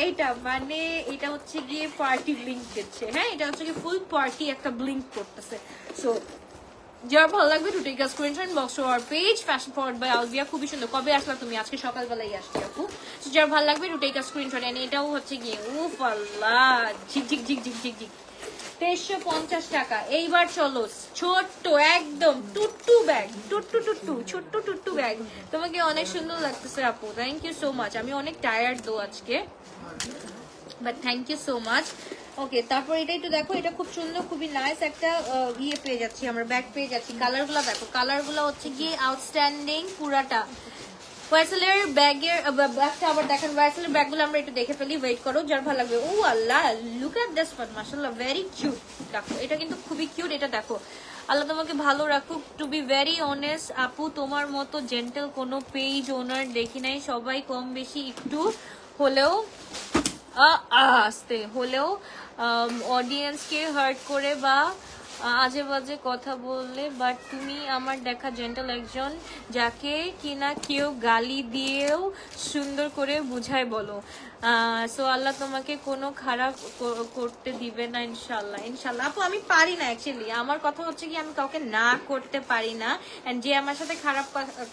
Speaker 1: এইটা মানে এটা হচ্ছে গিয়ে পার্টি ব্লিঙ্ক দিচ্ছে হ্যাঁ এটা হচ্ছে কি ফুল পার্টি একটা ব্লিঙ্ক করতেছে সো যার ভালো লাগবে to take a screenshot box or page fashion forward by Alvia খুবই সুন্দর কবে আসলা তুমি আজকে সকালবেলায় আসছি আপু সো যার ভালো লাগবে to take a screenshot and এটাও হচ্ছে গিয়ে উফ আল্লাহ ঝিক 2350 টাকা। এইবার চলো ছোট্ট একদম টুট্টু ব্যাগ, টুট্টু ছোট্ট টুট্টু ব্যাগ। তোমাকে অনেক সুন্দর লাগতেছে আপু, থ্যাংক ইউ সো মাচ। আমি অনেক টায়ার্ড দো আজকে, but thank you so much. Okay, তারপর এটা একটু দেখো, এটা খুব সুন্দর, খুবই নাইস একটা ইয়ে পেয়ে যাচ্ছি আমরা, ব্যাগ পেয়ে যাচ্ছি। কালারগুলো দেখো, কালারগুলো হচ্ছে গিয়ে আউটস্ট্যান্ডিং পুরাটা। ওয়াইসেলের ব্যাগের ব্যাগটা আবার দেখেন, ওয়াইসেলের ব্যাগগুলো আমরা একটু দেখে ফেলি, ওয়েট করো, যার ভালো লাগবে। ও আল্লাহ, লুক এট দিস ওয়ান, মাশাআল্লাহ, ভেরি কিউট। দেখো এটা কিন্তু খুবই কিউট, এটা দেখো। আল্লাহ তোমাকে ভালো রাখুক। টু বি ভেরি অনেস্ট আপু, তোমার মতো জেন্টেল কোনো পেজ ওনার দেখি নাই। সবাই কম বেশি একটু হলেও আসতে হলেও অডিয়েন্সকে হার্ট করে বা আজে বাজে কথা বললে, বাট তুমি আমার দেখা জেন্টাল একজন, যাকে কিনা কেউ গালি দিয়েও সুন্দর করে বুঝায় বলো। সো আল্লাহ তোমাকে কোনো খারাপ করতে দিবে না ইনশাল্লাহ। ইনশাল্লাহ আপু, আমি পারি না অ্যাকচুয়ালি, আমার কথা হচ্ছে কি আমি কাউকে না করতে পারি না। অ্যান্ড যে আমার সাথে খারাপ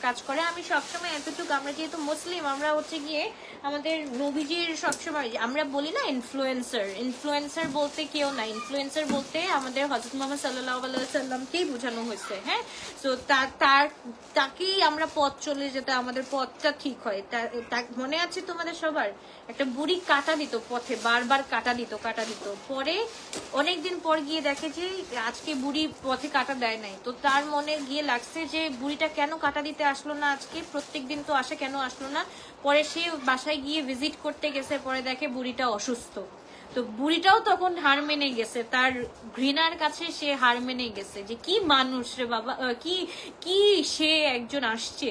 Speaker 1: কাজ করে, আমি সবসময় এতটুকু, আমরা যেহেতু মুসলিম, আমরা হচ্ছে গিয়ে আমাদের নবীজির সবসময় আমরা বলি না ইনফ্লুয়েন্সার, ইনফ্লুয়েন্সার বলতে কেউ না, ইনফ্লুয়েন্সার বলতে আমাদের হযরত মুহাম্মদ সাল্লাল্লাহু আলাইহি ওয়াসাল্লামকেই বোঝানো হয়েছে। হ্যাঁ, সো তাকেই আমরা পথ চলে যেতে আমাদের পথটা ঠিক হয়। মনে আছে তোমাদের সবার, একটা বুড়ি কাটা দিত পথে, বারবার কাটা দিত। পরে অনেকদিন পর গিয়ে দেখে যে আজকে বুড়ি পথে কাটা দেয় নাই, তো তার মনে গিয়ে লাগছে যে বুড়িটা কেন কাটা দিতে আসলো না আজকে, প্রত্যেকদিন তো আসে, কেন আসলো না। পরে সে বাসায় গিয়ে ভিজিট করতে গেছে, পরে দেখে বুড়িটা অসুস্থ। তো বুড়িটাও তখন হার মেনে গেছে, তার ঘৃণার কাছে সে হার মেনে গেছে যে কি মানুষ রে বাবা, কি সে একজন আসছে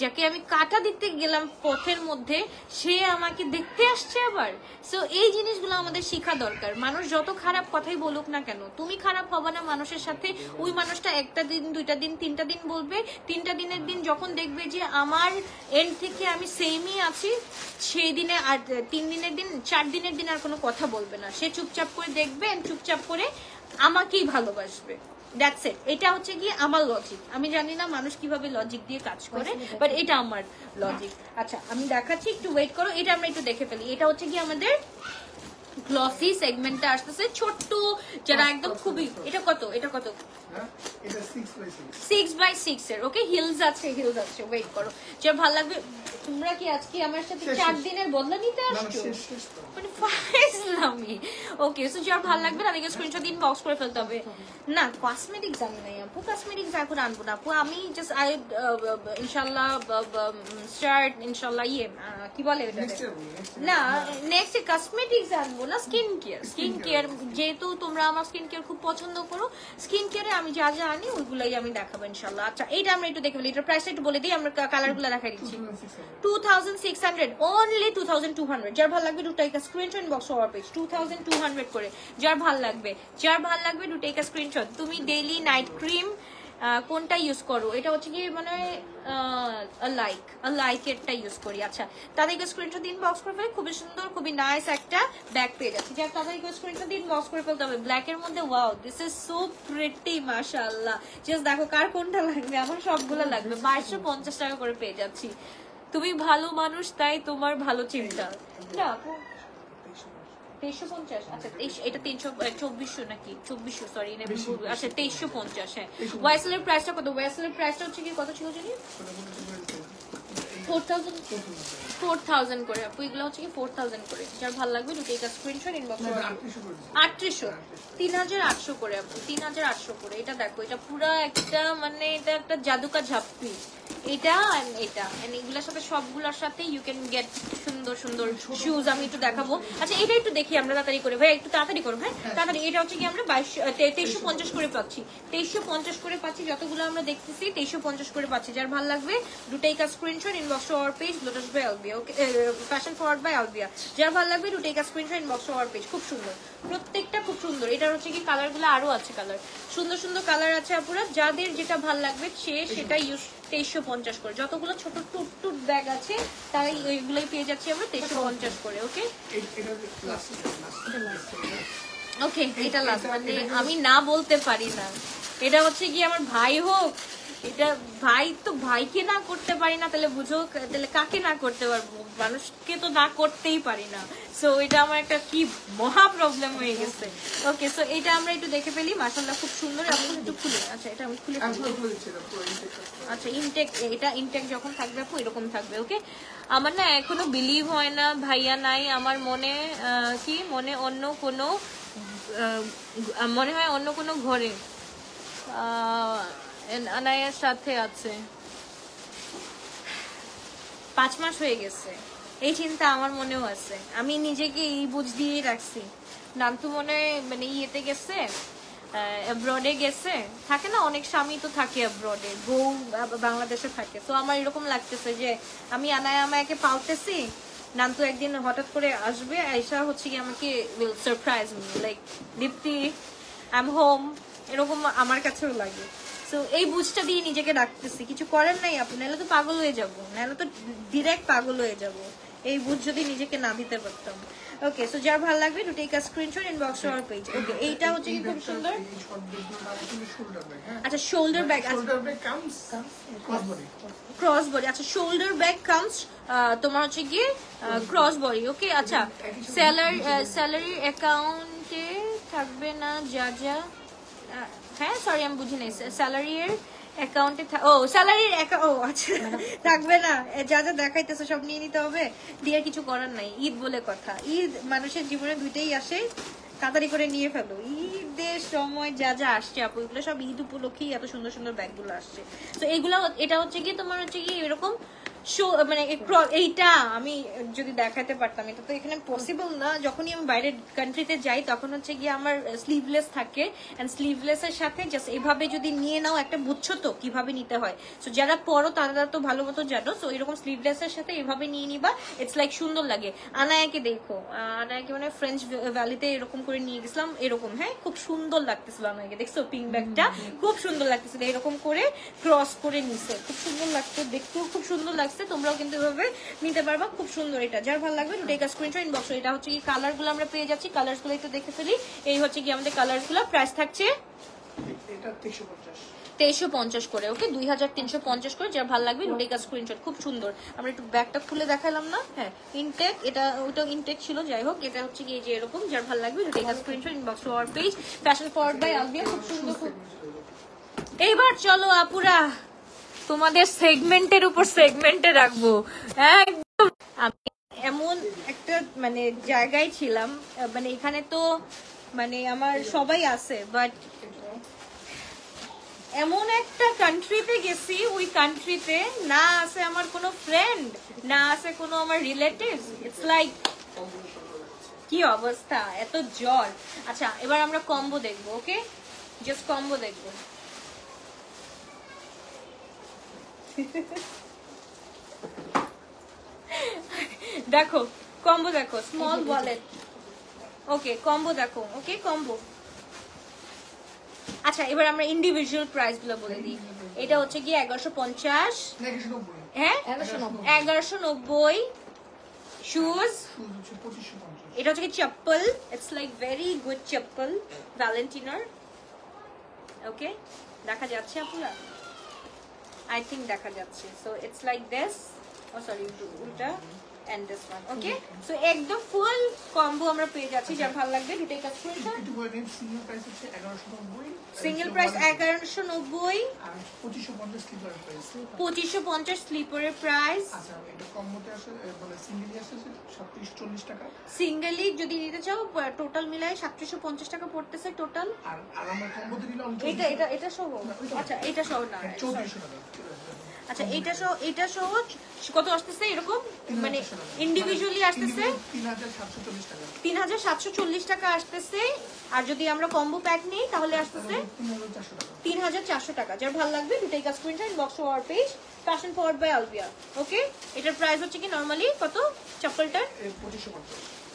Speaker 1: যাকে আমি কাটা দিতে গেলাম পথের মধ্যে, সে আমাকে দেখতে আসছে আবার। সো এই জিনিসগুলো আমাদের শেখা দরকার। মানুষ যত খারাপ কথাই বলুক না কেন, তুমি খারাপ হবে না মানুষের সাথে, ওই মানুষটা একটা দিন, দুইটা দিন, তিনটা দিন বলবে, তিনটা দিনের দিন যখন দেখবে যে আমার এন্ড থেকে আমি সেমই আছি, সেই দিনে আর 3 দিনের দিন, 4 দিনের দিন আর কোনো কথা বলবে না, সে চুপচাপ করে দেখবে, চুপচাপ করে আমাকেই ভালোবাসবে। That's it. এটা হচ্ছে কি আমার লজিক। আমি জানি না মানুষ কিভাবে লজিক দিয়ে কাজ করে, বাট এটা আমার লজিক। আচ্ছা, আমি দেখাচ্ছি, একটু ওয়েট করো, এটা আমরা একটু দেখে ফেলি। এটা হচ্ছে কি আমাদের গ্লসি সেগমেন্টটা আসতেছে, ছোট্ট, যারা একদম খুবই, এটা কত, এটা কত,
Speaker 2: এটা
Speaker 1: 6x6 এর। ওকে, হিলস আছে, ওয়েট করো, যার ভালো লাগবে। তোমরা কি আজকে আমার সাথে 4 দিনের বদলা নিতে আসছো? মানে ফাইজলামি। ওকে, সো যার ভালো লাগবে তাদেরকে স্ক্রিনশট দিন, বক্স করে ফেলতে হবে। না, কসমেটিক্স আনি নাই আপু, কসমেটিক্স এখন আনবো না আপু। আমি জাস্ট ইনশাআল্লাহ স্টার্ট, ইনশাআল্লাহ ইয়ে কি বলে এটা, না নেক্সট কসমেটিক্স আনবো না, স্কিন কেয়ার। যেহেতু তোমরা আমার স্কিন কেয়ার খুব পছন্দ করো, স্কিন কেয়ারে আমি যা যা আনি ওইগুলাই আমি দেখাবো ইনশাআল্লাহ। আচ্ছা, এইটা আমরা একটু দেখে ফেলি, এটার প্রাইসটা একটু বলে দিই, আমরা কালারগুলো দেখাই দিচ্ছি। 2600, অনলি 2200। যার ভালো লাগবে do take a screenshot, inbox over page 2200 করে। যার ভালো লাগবে ডু টেক আ স্ক্রিনশট। তুমি ডেইলি নাইট ক্রিম কোনটা ইউজ করো? এটা হচ্ছে কি মানে লাইকেরটা ইউজ করি। আচ্ছা, তাদেরকে স্ক্রিনশট দিন, বক্স করে ফেলে, খুবই সুন্দর, খুবই নাইস একটা ব্যাগ পেয়ে যাচ্ছি। যার তাদেরকে স্ক্রিনশট দিন, বক্স করে ফেলতে হবে। ব্ল্যাক এর মধ্যে, wow, this is so pretty, মাশাআল্লাহ। জাস্ট দেখো কার কোনটা লাগবে, আমার সবগুলো লাগবে। 2250 টাকা করে পেয়ে যাচ্ছি। তুমি ভালো মানুষ, তাই তোমার ভালো চিন্তা। না আপু, 2350। আচ্ছা, এটা 2400 নাকি 2400, সরি। আচ্ছা, 2350। হ্যাঁ, ওয়াইসেলের প্রাইসটা কত? ওয়াইসেলের প্রাইসটা হচ্ছে কি কত ছিল জানি? 4000 করে আপু, এগুলো হচ্ছে কি 4000 করে। যার ভালো লাগবে দুটো এটা স্ক্রিনশট, ইনবক্স 3800, 3800 করে আপু, 3800 করে। এটা দেখো, এটা পুরো একটা মানে এটা একটা জাদুকা ঝাপ্পি। এটা এগুলোর সাথে, সবগুলোর সাথে ইউ ক্যান গেট সুন্দর সুন্দর শুজ। আমি একটু দেখাবো। আচ্ছা, এটা একটু দেখি আমরা তাড়াতাড়ি করে, ভাই একটু তাড়াতাড়ি করো। হ্যাঁ, তাড়াতাড়ি। এটা হচ্ছে কি আমরা 2350 করে পাচ্ছি, 2350 করে পাচ্ছি। যতগুলো আমরা দেখতেছি 2350 করে পাচ্ছি। যার ভালো লাগবে do take a screenshot, inbox over page, lotus by Albia. Okay, fashion forward by Albia. যার ভালো লাগবে do take a screenshot, inbox over page. খুব সুন্দর, প্রত্যেকটা খুব সুন্দর। এটার হচ্ছে কি কালারগুলো আরো আছে, কালার সুন্দর সুন্দর কালার আছে আপুরা। যাদের যেটা ভালো লাগবে সেটা ইউজ 2350 করে। যতগুলো ছোট টুট ব্যাগ আছে তাই ওইগুলোই পেয়ে যাচ্ছি আমরা 2350 করে। ওকে, ওকে, এটা লাস্ট, মানে আমি না বলতে পারি না। এটা হচ্ছে কি আমার ভাই হোক এটা ভাই তো ভাইকে না করতে পারি না, তাহলে বুঝো তাহলে কাকে না করতে পারবো? মানুষকে তো না করতেই পারি না। সো এটা আমার একটা কি মহা প্রবলেম হয়ে গেছে। ওকে, সো এটা আমরা একটু দেখে ফেলি। মাশাআল্লাহ খুব সুন্দর। আপনি একটু খুলে, আচ্ছা এটা আমি খুলে ফেলি। আচ্ছা ইনটেক, এটা ইনটেক যখন থাকবে আপু এরকম থাকবে। ওকে, আমার না এখনো বিলিভ হয় না ভাইয়া নাই। আমার মনে কি মনে অন্য কোনো মনে হয় অন্য কোনো ঘরে আনায়ের সাথে আছে। 5 মাস হয়ে গেছে, এই চিন্তা আমার মনেও আছে। আমি নিজেকে এই বুঝ দিয়েই রাখছি। নান্তু মনে মানে ইয়েতে গেছে, অ্যাব্রডে গেছে, থাকে না অনেক স্বামী তো থাকে অ্যাব্রডে, বউ বাংলাদেশে থাকে। তো আমার এরকম লাগতেছে যে আমি আমাকে পালতেছি, নান্তু একদিন হঠাৎ করে আসবে, আয়সা হচ্ছে কি আমাকে will surprise me like Dipti I am home, এরকম আমার কাছেও লাগে। সো এই বুঝটা দিয়ে নিজেকে ডাকতেছি, কিছু করার নাই আপু, নাহলে তো পাগল হয়ে যাবো, নাহলে তো ডিরেক্ট পাগল হয়ে যাবো এই বুঝ যদি নিজেকে না দিতে পারতাম। ওকে, সো যার ভালো লাগবে to take a screenshot inbox or page. Okay, এইটা হচ্ছে কি খুব সুন্দর। আচ্ছা shoulder bag,
Speaker 2: shoulder bag comes
Speaker 1: cross body. আচ্ছা শোল্ডার ব্যাগ কামস তোমার হচ্ছে গিয়ে ক্রস বডি। ওকে, আচ্ছা স্যালারি অ্যাকাউন্টে থাকবে না যা যা, হ্যাঁ সরি আমি বুঝি নাই, স্যালারির অ্যাকাউন্টে স্যালারির আচ্ছা থাকবে না, যা যা দেখাইতেছে সব নিয়ে নিতে হবে, দিয়ে কিছু করার নাই। ঈদ বলে কথা, ঈদ মানুষের জীবনে দুইটাই আসে, তাড়াতাড়ি করে নিয়ে ফেলো। ঈদের সময় যা যা আসছে আপু, এগুলো সব ঈদ উপলক্ষেই এত সুন্দর সুন্দর ব্যাগগুলো আসছে। তো এগুলো, এটা হচ্ছে কি তোমার হচ্ছে কি এরকম মানে এইটা আমি যদি দেখাতে পারতাম, এটা তো এখানে পসিবল না। যখনই আমি বাইরের কান্ট্রিতে যাই তখন হচ্ছে গিয়ে আমার স্লিভলেস থাকে, এন্ড স্লিভলেসের সাথে জাস্ট এভাবে যদি নিয়ে নাও, একটা বুঝছো তো কিভাবে নিতে হয়। সো যারা পরো তারা তো ভালো মতো জানো। সো এরকম স্লিভলেসের সাথে এভাবে নিয়ে নিবা, ইটস লাইক সুন্দর লাগে। আনায়াকে দেখো, আনায়াকে মানে ফ্রেঞ্চ ভ্যালিতে এরকম করে নিয়ে গেছিলাম, এরকম হ্যাঁ খুব সুন্দর লাগতেছিল আনায়াকে, দেখছো পিঙ্ক ব্যাগটা খুব সুন্দর লাগতেছিল, এরকম করে ক্রস করে নিছে, খুব সুন্দর লাগতো, দেখতেও খুব সুন্দর লাগছে। তোমরাও কিন্তু এভাবে নিতে পারবা, খুব সুন্দর। এটা যার ভালো লাগবে to take a screenshot inbox. এটা হচ্ছে কি কালার গুলো আমরা পেয়ে যাচ্ছি, কালার গুলো একটু দেখে ফেলি। এই হচ্ছে কি আমাদের কালার গুলো, প্রাইস থাকছে
Speaker 2: এটা 2350
Speaker 1: 2350 করে। ওকে, 2350 করে। যার ভালো লাগবে টু টেক আ স্ক্রিনশট, খুব সুন্দর। আমরা একটু ব্যাগটা খুলে দেখালাম না, হ্যাঁ ইনটেক, এটা ওটা ইনটেক ছিল, যাই হোক এটা হচ্ছে কি যে এরকম। যার ভালো লাগবে to take a screenshot inbox to our page fashion forward by Albia, খুব সুন্দর। খুব এইবার চলো আপুরা তোমাদের সেগমেন্টের উপর সেগমেন্টে রাখবো একদম। আমি এমন একটা মানে জায়গায় ছিলাম, মানে এখানে তো মানে আমার সবাই আছে, বাট এমন একটা কান্ট্রিতে গেছি, ওই কান্ট্রিতে না আছে আমার কোনো ফ্রেন্ড, না আছে কোনো আমার রিলেটিভস। ইটস লাইক কি অবস্থা, এত জ্বর। আচ্ছা এবার আমরা কম্বো দেখবো। ওকে, জাস্ট কম্বো দেখবো। দেখো কম্বো দেখো, স্মল ওয়ালেট। ওকে কম্বো দেখো, ওকে কম্বো। আচ্ছা এবার আমরা ইন্ডিভিজুয়াল প্রাইস গুলো বলে দিই। এটা হচ্ছে কি 1150, হ্যাঁ 1190 শুজ। এটা হচ্ছে কি চপ্পল, ইটস লাইক ভেরি গুড চপ্পল, ভ্যালেন্টিনার। ওকে দেখা যাচ্ছে আপনারা, I think দেখা যাচ্ছে। So it's like this, oh sorry উল্টা, and this one. Okay, so একদম ফুল কম্বো আমরা পেয়ে যাচ্ছি। যার ভালো লাগবে to take a screenshot.
Speaker 2: Single price হচ্ছে 1190,
Speaker 1: সিঙ্গেল প্রাইস 1190
Speaker 2: আর 2550 স্লিপারের প্রাইস
Speaker 1: 2550 স্লিপারের প্রাইস।
Speaker 2: আচ্ছা এটা কম্বোতে আসে মানে সিঙ্গেলি আসে 3740 টাকা,
Speaker 1: সিঙ্গেলি যদি নিতে চাও টোটাল মিলায় 3750 টাকা পড়তেছে টোটাল।
Speaker 2: আর আমরা কম্বোতে নিলে
Speaker 1: এটা সহ, আচ্ছা এটা সহ না
Speaker 2: 2400 টাকা।
Speaker 1: আচ্ছা এটা সহ কত আসতেছে এরকম, মানে ইন্ডিভিজুয়ালি আসতেছে
Speaker 2: 3740 টাকা,
Speaker 1: 3740 টাকা আসতেছে। আর যদি আমরা কম্বো প্যাক নিই তাহলে আসতেছে 3400 টাকা। যার ভালো লাগবে to take a screenshot inbox to our page fashion forward by Albia. Okay, এটার প্রাইস হচ্ছে কি নরমালি কত চপ্পলটার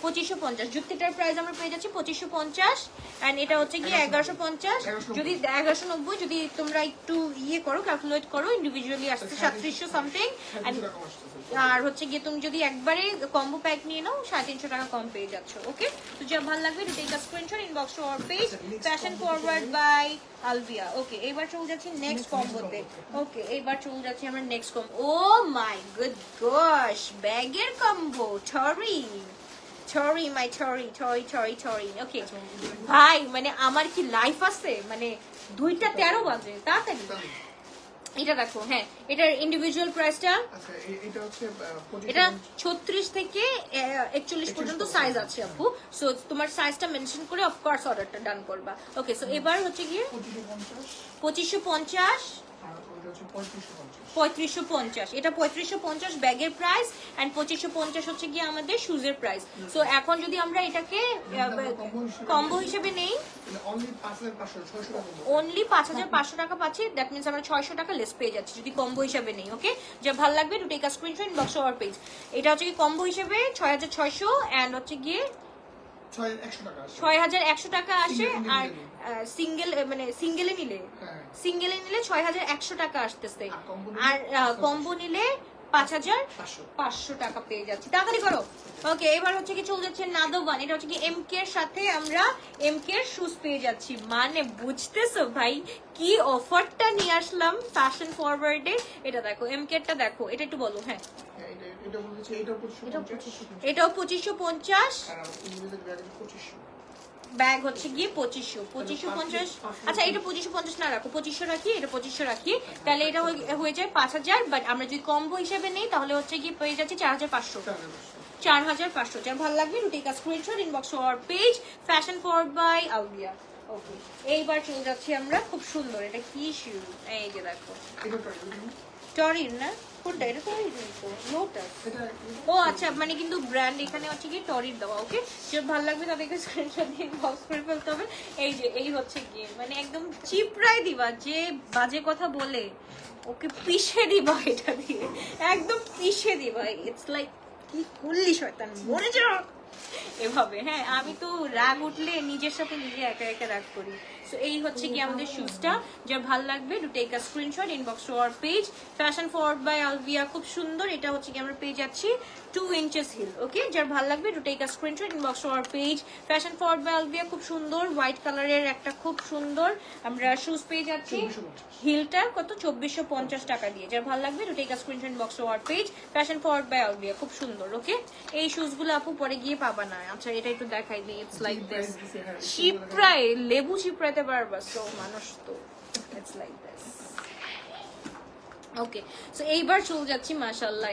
Speaker 1: 2550, জুতিটার প্রাইস আমরা পেয়ে যাচ্ছি 2550, এন্ড এটা হচ্ছে কি 1150। যদি 1190 যদি তোমরা একটু ইয়ে করো, ক্যালকুলেট করো, ইন্ডিভিজুয়ালি আসছে 3700 সামথিং, এন্ড আর হচ্ছে গিয়ে তুমি যদি একবারে কম্বো প্যাক নিয়ে নাও 350 টাকা কম পেয়ে যাচ্ছ। ওকে, তো যা ভালো লাগবে to take a screenshot inbox to our page fashion forward by Alvia. Okay, এবার চলে যাচ্ছি নেক্সট কম্বোতে। ওকে, এবার চলে যাচ্ছি আমরা next combo. Oh my good gosh, ব্যাগের কম্বো, মাই টরি। ওকে ভাই, মানে আমার কি লাইফ আছে, মানে 2:13 বাজে, তাড়াতাড়ি এটা দেখো। হ্যাঁ, এটার ইন্ডিভিজুয়াল প্রাইসটা এটা 36 থেকে 41 পর্যন্ত সাইজ আছে আপু। সো তোমার সাইজটা মেনশন করে অফকোর্স অর্ডারটা ডান করবা। ওকে, সো এবার হচ্ছে গিয়ে 2550 3550, এটা 3550 ব্যাগের প্রাইস এন্ড 2550 হচ্ছে গিয়ে আমাদের শুজের প্রাইস। সো এখন যদি আমরা এটাকে কম্বো হিসেবে নেই, অনলি 5500 টাকা পাচ্ছি। দ্যাট মিন্স আমরা 600 টাকা লেস পেয়ে যাচ্ছি যদি কম্বো হিসেবে নেই। ওকে, যা ভালো লাগবে to take a screenshot inbox our page. এটা হচ্ছে কি কম্বো হিসেবে 6600 এন্ড হচ্ছে গিয়ে 6100 টাকা আসে। আর সিঙ্গেল মানে সিঙ্গেলে নিলে 6100 টাকা আসতেছে, আর কম্বো নিলে 5500 টাকা পেয়ে যাচ্ছি। তাড়াতাড়ি করো। ওকে, এবার হচ্ছে কি চলে যাচ্ছে নাদোবান। এটা হচ্ছে কি এমকে এর সাথে আমরা এমকে এর শুজ পেয়ে যাচ্ছি। মানে বুঝতেছো ভাই কি অফারটা নিয়ে আসলাম ফ্যাশন ফরওয়ার্ডে। এটা দেখো, এমকে এরটা দেখো, এটা একটু বলো। হ্যাঁ, এটাও 2550, ব্যাগ হচ্ছে গিয়ে 2550। আচ্ছা, এটা 2550 না রাখো, 2500 রাখি, এটা 2500 রাখি, তাহলে এটা হয়ে যায় 5000। বাট আমরা যদি কম্বো হিসেবে নেই তাহলে হচ্ছে গিয়ে পেয়ে যাচ্ছি 4500। 4500। যার ভালো লাগবে to take a screenshot inbox our page fashion forward by Alvia. Okay, এইবার চলে যাচ্ছি আমরা, খুব সুন্দর। এটা কি শু, এই যে দেখো, টরির না কোনটা, এটা টরির তো লোটাস। ও আচ্ছা, মানে কিন্তু ব্র্যান্ড এখানে হচ্ছে কি টরির দেওয়া। ওকে, যে ভালো লাগবে তাদেরকে স্ক্রিনশট দিয়ে বক্স করে ফেলতে হবে। এই যে এই হচ্ছে গিয়ে মানে একদম চিপরাই দিবা, যে বাজে কথা বলে ওকে পিষে দিবা, এটা দিয়ে একদম পিষে দিবা। ইটস লাইক কি করলি শয়তান, মরে যা এভাবে। হ্যাঁ, আমি তো রাগ উঠলে নিজের সাথে নিজে একা একা রাগ করি। সো এই হচ্ছে কি আমাদের শুজটা। যার ভালো লাগবে to take a screenshot inbox to our page fashion forward by Alvia. খুব সুন্দর। এটা হচ্ছে কি আমরা পেয়ে যাচ্ছি 2 ইঞ্চেস হিল। ওকে, যার ভালো লাগবে to take a screenshot inbox to our page fashion forward by Alvia. খুব সুন্দর হোয়াইট কালারের একটা খুব সুন্দর আমরা শুজ পেয়ে যাচ্ছি। হিলটা কত, 2450 টাকা দিয়ে। যার ভালো লাগবে to take a screenshot inbox to our page fashion forward by Alvia. খুব সুন্দর। ওকে, এই শুজগুলো আপু পরে গিয়ে পাবা না। আচ্ছা, এটা একটু দেখাই দিই। ইটস লাইক দিস, চিপরাই লেবু চিপরাইতে পারবা। সো মানুষ তো it's like this. Okay, so এইবার চলে যাচ্ছি মাশাআল্লাহ।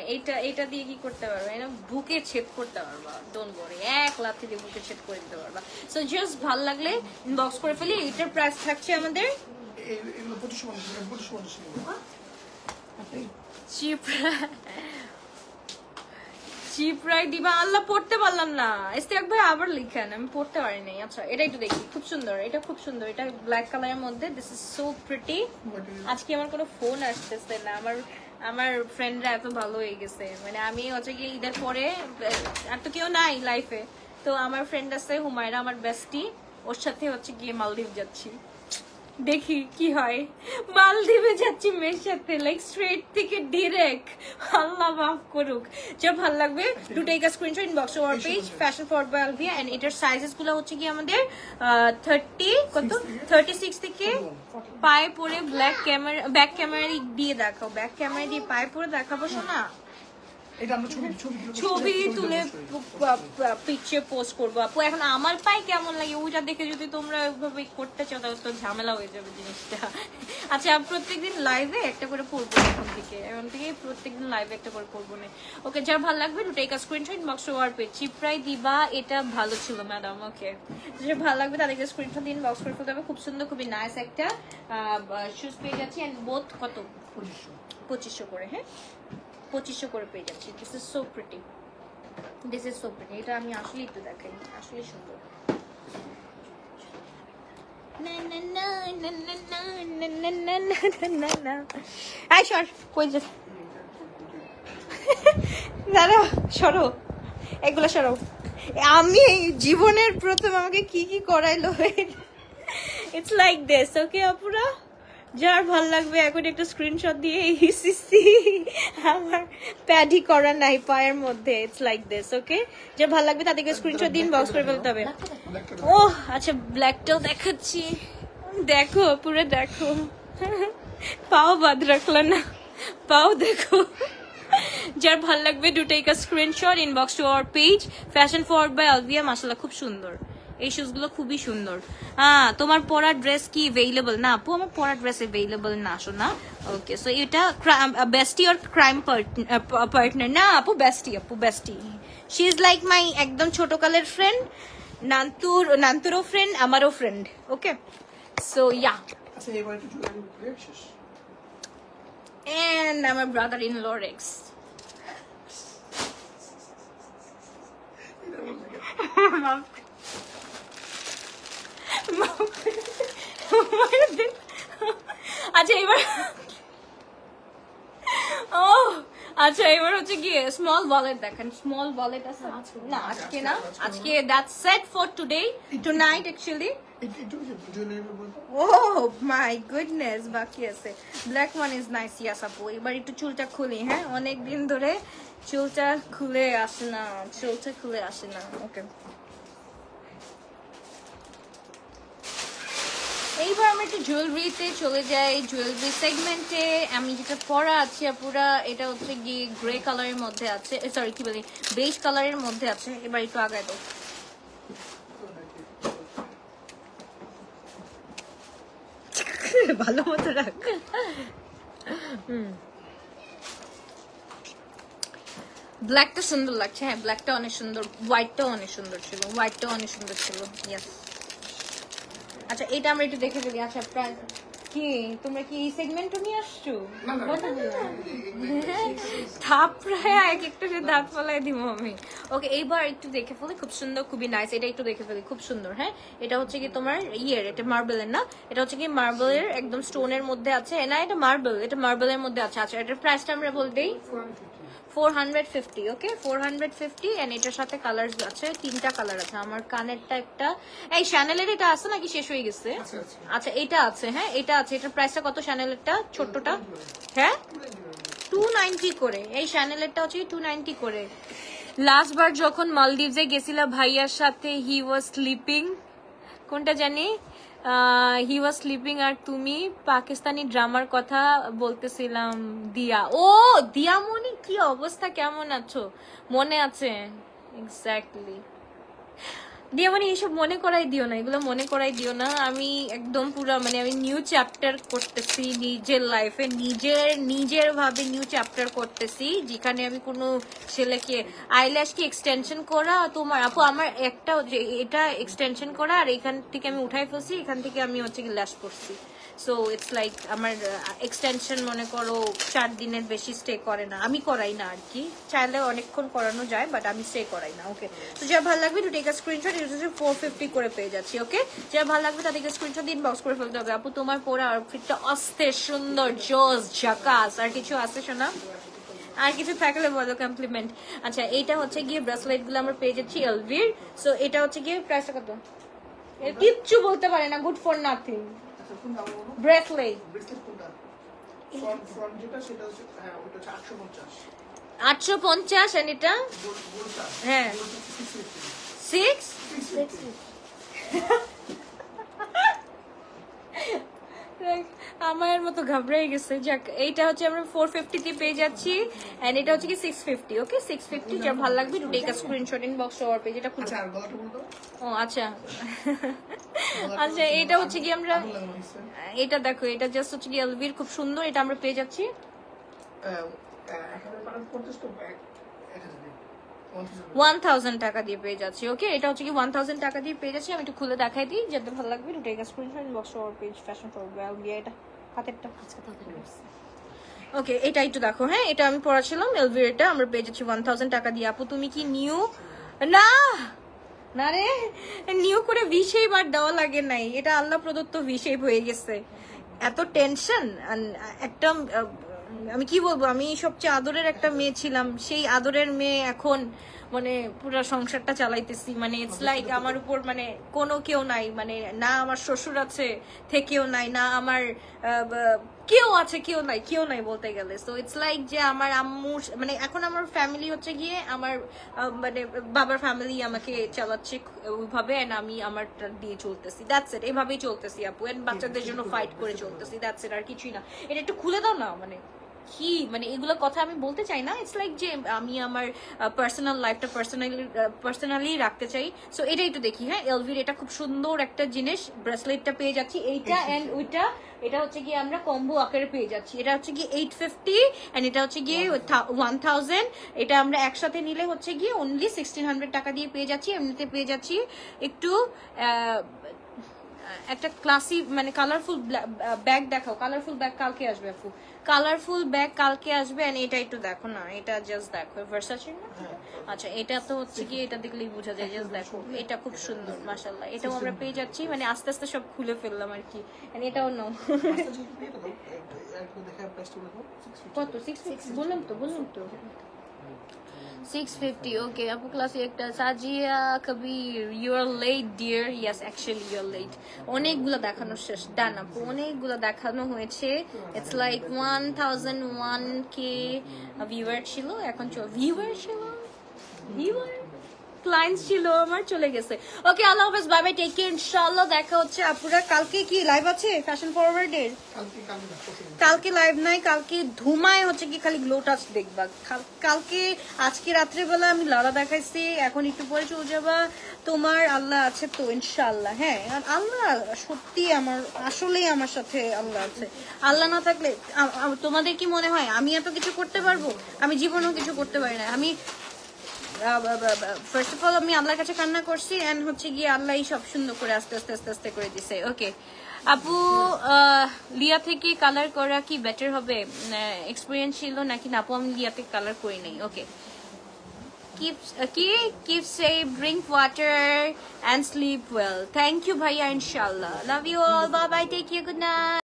Speaker 1: এটা দিয়ে কি করতে পারবা, এটা বুকে ছেদ করতে পারবা। ডোন্ট ওয়ারি, এক লাথি দিয়ে বুকে ছেদ করে দিতে পারবা। সো জাস্ট ভালো লাগলে ইনবক্স করে ফেলি। এটার প্রাইস থাকছে আমাদের চিপরাই দিবা। আল্লাহ, পড়তে পারলাম না। ইস্তেক ভাই আবার লিখেন, আমি পড়তে পারি নাই। আচ্ছা, এটা একটু দেখি। খুব সুন্দর, এটা খুব সুন্দর। এটা ব্ল্যাক কালারের মধ্যে। This is so pretty. আজকে আমার কোনো ফোন আসতেছে না। আমার ফ্রেন্ডরা এত ভালো হয়ে গেছে। মানে আমি হচ্ছে গিয়ে ঈদের পরে আর তো কেউ নাই লাইফে, তো আমার ফ্রেন্ড আছে হুমায়রা, আমার বেস্টি, ওর সাথে হচ্ছে গিয়ে মালদ্বীপ যাচ্ছি। দেখি কি হয়। মালদ্বীপে যাচ্ছি মেয়ের সাথে, লাইক স্ট্রেট থেকে ডিরেক্ট। আল্লাহ মাফ করুক। যা ভালো লাগবে to take a screenshot inbox to our page fashion forward by Alvia. And এটার সাইজেস গুলো হচ্ছে কি আমাদের 36 থেকে পায়ে পরে ব্ল্যাক ক্যামেরা, ব্যাক ক্যামেরা দিয়ে দেখাও, ব্যাক ক্যামেরা দিয়ে পায়ে পরে দেখাবো শোনা। ছবি তুলে পিকচার পোস্ট করবো আপু। এখন আমার পায়ে কেমন লাগে ওইটা দেখে যদি তোমরা ওইভাবে করতে চাও তাহলে তো ঝামেলা হয়ে যাবে জিনিসটা। আচ্ছা, প্রত্যেকদিন লাইভে একটা করে পড়বো এখন থেকে প্রত্যেকদিন লাইভে একটা করে পড়বো না। ওকে, যার ভালো লাগবে to take a screenshot inbox to our page. চিপরাই দিবা, এটা ভালো ছিল ম্যাডাম। ওকে, যার ভালো লাগবে তাদেরকে স্ক্রিনশট দিয়ে ইনবক্স করে ফেলতে হবে। খুব সুন্দর, খুবই নাইস একটা শুজ পেয়ে যাচ্ছি। এন্ড বোথ কত, 2500 করে। হ্যাঁ, 2500 করে পেয়ে যাচ্ছি। This is so pretty, this is so pretty. এটা আমি আসলে একটু দেখাই, আসলে সুন্দর। কই যে দাঁড়া, সরো এগুলো সরো। আমি জীবনের প্রথম আমাকে কি কি করাইলো। It's like this. ওকে আপুরা, যার ভাল লাগবে এখন একটা স্ক্রিনশট দিয়ে ইসিসি আমার প্যাডি করা নাই পায়ের মধ্যে, ইটস লাইক দিস। ওকে, যার ভাল লাগবে তাদেরকে স্ক্রিনশট দিন, বক্স করে ফেলতে হবে। ও আচ্ছা, ব্ল্যাকটাও দেখাচ্ছি, দেখো পুরো দেখো। পাও বাদ রাখলো না, পাও দেখো। যার ভাল লাগবে do take a screenshot, inbox to our page fashion forward by Alvia. মাশাআল্লাহ খুব সুন্দর, এই শুজ গুলো খুবই সুন্দর। তোমার পরা ড্রেস কি অ্যাভেলেবল না আপু? আমার পরা ড্রেস অ্যাভেলেবল না শোনা। ওকে, সো এটা বেস্টি অর ক্রাইম পার্টনার? না আপু, বেস্টি, আপু বেস্টি। শি ইজ লাইক মাই একদম ছোটকালের ফ্রেন্ড, নান্তুরও ফ্রেন্ড, আমারও ফ্রেন্ড। ওকে, সো ইয়া।
Speaker 2: আচ্ছা এবার একটু জুয়েলারি করে শেষ।
Speaker 1: And I'm a brother-in-law Rex. আচ্ছা এবার আচ্ছা এবার হচ্ছে কি স্মল ওয়ালেট দেখেন। স্মল ওয়ালেট আছে না আজকে, না আজকে, that's set for today, tonight actually. Oh my goodness, বাকি আছে। Black one is nice. Yes আপু, এবার একটু চুলটা খুলি। হ্যাঁ, অনেক দিন ধরে চুলটা খুলে আসে না, চুলটা খুলে আসে না। ওকে, এইবার আমরা একটু জুয়েলারিতে চলে যাই। জুয়েলারি সেগমেন্টে আমি যেটা পরা আছে পুরা, এটা হচ্ছে গিয়ে গ্রে কালারের মধ্যে আছে, সরি কি বলি বেজ কালারের মধ্যে আছে। এবার একটু আগায় দাও। ভালো মতো রাখ। ব্ল্যাকটা সুন্দর লাগছে। হ্যাঁ, ব্ল্যাকটা অনেক সুন্দর, হোয়াইটটাও অনেক সুন্দর ছিল, হোয়াইটটাও অনেক সুন্দর ছিল। ইয়েস। আচ্ছা এটা আমরা একটু দেখে ফেলি। আচ্ছা কি তোমরা কি এই সেগমেন্টও নিয়ে আসছো? ধাপ প্রায় এক একটা ধাপ ফলাই দিব আমি। ওকে, এইবার একটু দেখে ফেলি। খুব সুন্দর, খুবই নাইস। এটা একটু দেখে ফেলি, খুব সুন্দর। হ্যাঁ, এটা হচ্ছে কি তোমার ইয়ের, এটা মার্বেলের না, এটা হচ্ছে কি মার্বেলের একদম স্টোনের মধ্যে আছে না, এটা মার্বেল, এটা মার্বেলের মধ্যে আছে। আচ্ছা এটার প্রাইসটা আমরা বলতেই 450। ওকে, 450। এন্ড এটার সাথে কালার আছে, 3টা কালার আছে। আমার কানেরটা একটা, এই শ্যানেলের এটা আছে নাকি শেষ হয়ে গেছে? আচ্ছা এটা আছে। হ্যাঁ এটা আছে। এটার প্রাইসটা কত শ্যানেলেরটা ছোটটা? হ্যাঁ 290 করে। এই শ্যানেলেরটা হচ্ছে 290 করে। লাস্ট বার যখন মালদ্বীপে গেছিলাম ভাইয়ার সাথে, হি ওয়াজ স্লিপিং, কোনটা জানি, হি ওয়াজ স্লিপিং, আর তুমি পাকিস্তানি ড্রামার কথা বলতেছিলাম। দিয়া, ও দিয়ামণি, কি অবস্থা, কেমন আছো? মনে আছে? এক্স্যাক্টলি দিয়ামণি, এইসব মনে করাই দিও না, এগুলো মনে করাই দিও না। আমি একদম পুরো মানে আমি নিউ চ্যাপ্টার করতেছি নিজের লাইফে, নিজের ভাবে নিউ চ্যাপ্টার করতেছি, যেখানে আমি কোনো ছেলেকে আইল্যাশ কি এক্সটেনশন করা, তোমার আপু আমার একটা এটা এক্সটেনশন করা, আর এখান থেকে আমি উঠাই ফেলছি, এখান থেকে আমি হচ্ছে কি ল্যাশ করছি। সো ইটস লাইক আমার এক্সটেনশন মনে করো 4 দিনের বেশি স্টে করে না, আমি করাই না আর কি, চাইলে অনেকক্ষণ করানো যায় বাট আমি স্টে করাই না। ওকে, তো যা ভালো লাগবে টু টেক আ স্ক্রিনশট, এটা হচ্ছে 450 করে পেয়ে যাচ্ছি। ওকে, যা ভালো লাগবে তাদেরকে স্ক্রিনশট দিন, বক্স করে ফেলতে হবে। আপু তোমার পরে আউটফিটটা অস্থির সুন্দর, জোস ঝাকাস। আর কিছু আছে শোনা? আর কিছু থাকলে বলো কমপ্লিমেন্ট। আচ্ছা এইটা হচ্ছে গিয়ে ব্রেসলেট গুলো আমরা পেয়ে যাচ্ছি এলভির। সো এটা হচ্ছে গিয়ে প্রাইসটা কত? কিচ্ছু বলতে পারে না, good for nothing. Bracelet
Speaker 2: front যেটা সেটা হচ্ছে, হ্যাঁ ওটা হচ্ছে 850
Speaker 1: এন্ড এটা হ্যাঁ 6 আমার মতো ঘাবড়াই গেছে। যাক, এইটা হচ্ছে আমরা 450 তে পেয়ে যাচ্ছি এন্ড এটা হচ্ছে কি 650। ওকে, 650। যা ভালো লাগবে to take a screenshot inbox our page. এটা খুব
Speaker 2: আচ্ছা আর গলাটা বলতো।
Speaker 1: ও আচ্ছা আচ্ছা এটা হচ্ছে কি আমরা এটা দেখো, এটা জাস্ট হচ্ছে কি এলভির, খুব সুন্দর। এটা আমরা পেয়ে যাচ্ছি 1000 টাকা দিয়ে পেয়ে যাচ্ছি। ওকে, এটা হচ্ছে কি 1000 টাকা দিয়ে পেয়ে যাচ্ছি। আমি একটু খুলে দেখাই দিই, যাতে ভালো লাগবে to take a screenshot inbox our page fashion for এলভি। এটা হাতেরটা ওকে, এটা একটু দেখো। হ্যাঁ এটা আমি পড়াছিলাম এলভির, এটা আমরা পেয়ে যাচ্ছি 1000 টাকা দিয়ে। আপু তুমি কি নিউ? না না রে, নিউ করে V-shape আর দেওয়া লাগে নাই, এটা আল্লাহ প্রদত্ত V-shape হয়ে গেছে। এত টেনশন, একটা আমি কি বলবো, আমি সবচেয়ে আদরের একটা মেয়ে ছিলাম, সেই আদরের মেয়ে এখন মানে পুরো সংসারটা চালাইতেছি। মানে ইটস লাইক আমার উপর মানে কোনো কেউ নাই, মানে না আমার শ্বশুর আছে থেকেও নাই, না আমার কেউ আছে, কেউ নাই বলতে গেলে। সো ইটস লাইক যে আমার আম্মুর মানে এখন আমার ফ্যামিলি হচ্ছে গিয়ে আমার মানে বাবার ফ্যামিলি আমাকে চালাচ্ছে ওইভাবে, এন্ড আমি আমারটা দিয়ে চলতেছি, দ্যাটস ইট। এভাবেই চলতেছি আপু, এন্ড বাচ্চাদের জন্য ফাইট করে চলতেছি, দ্যাটস ইট, আর কিছুই না। এটা একটু খুলে দাও না, মানে কি মানে এগুলো কথা আমি বলতে চাই না। ইটস লাইক যে আমি আমার পার্সোনাল লাইফটা পার্সোনালি রাখতে চাই। সো এটা একটু দেখি। হ্যাঁ, এলভির এটা খুব সুন্দর একটা জিনিস, ব্রেসলেটটা পেয়ে যাচ্ছি এইটা এন্ড ওইটা। এটা হচ্ছে গিয়ে আমরা কম্বো আকারে পেয়ে যাচ্ছি। এটা হচ্ছে গিয়ে 850 এন্ড এটা হচ্ছে গিয়ে 1000। এটা আমরা একসাথে নিলে হচ্ছে গিয়ে অনলি 1600 টাকা দিয়ে পেয়ে যাচ্ছি। এমনিতে পেয়ে যাচ্ছি একটু একটা ক্লাসি মানে কালারফুল ব্যাগ দেখাও। কালারফুল ব্যাগ কালকে আসবে আপু, কালারফুল ব্যাগ কালকে আসবে। এন্ড এটা একটু দেখো না, এটা জাস্ট দেখো, ভার্সাচি না? আচ্ছা, এটা তো হচ্ছে কি এটা দেখলেই বোঝা যায়, জাস্ট দেখো, এটা খুব সুন্দর মাশাআল্লাহ। এটাও আমরা পেয়ে যাচ্ছি, মানে আস্তে আস্তে সব খুলে ফেললাম আর কি। এন্ড এটাও নাও। কত? 650 বললাম তো 650। ওকে আপু, ক্লাসে একটা Sajia Kabir, you are late dear. Yes, actually you are late. অনেকগুলো দেখানো শেষ, ডান আপু, অনেকগুলো দেখানো হয়েছে। ইটস লাইক 1001K ভিউয়ার ছিল, এখন ভিউয়ার ক্লায়েন্টস ছিল আমার, চলে গেছে। ওকে, আল্লাহ হাফেজ, বাই বাই, টেক কেয়ার, ইনশাআল্লাহ দেখা হচ্ছে আপুরা। কালকে কি লাইভ আছে ফ্যাশন ফরওয়ার্ডের? কালকে লাইভ নাই, কালকে ধুমায় হচ্ছে কি খালি গ্লো টাচ দেখবা কালকে। আজকে রাত্রেবেলা আমি লালা দেখাইছি, এখন একটু পরে চলে যাবা। তোমার আল্লাহ আছে তো ইনশাআল্লাহ। হ্যাঁ, আল্লাহ সত্যি আমার, আসলেই আমার সাথে আল্লাহ আছে। আল্লাহ না থাকলে তোমাদের কি মনে হয় আমি এত কিছু করতে পারবো? আমি জীবনেও কিছু করতে পারি না। আমি ফার্স্ট অফ অল আমি আল্লাহর কাছে কান্না করছি, এন্ড হচ্ছে গিয়ে আল্লাহ সব সুন্দর করে আস্তে আস্তে আস্তে আস্তে করে দিছে। ওকে আপু, লিয়া থেকে কালার করা কি বেটার হবে? এক্সপিরিয়েন্স ছিল নাকি? না আপু, আমি লিয়া থেকে কালার করি নাই। ওকে, keep safe, drink water and sleep well. Thank you bhaiya, inshallah. Love you all. Bye bye, take care, good night.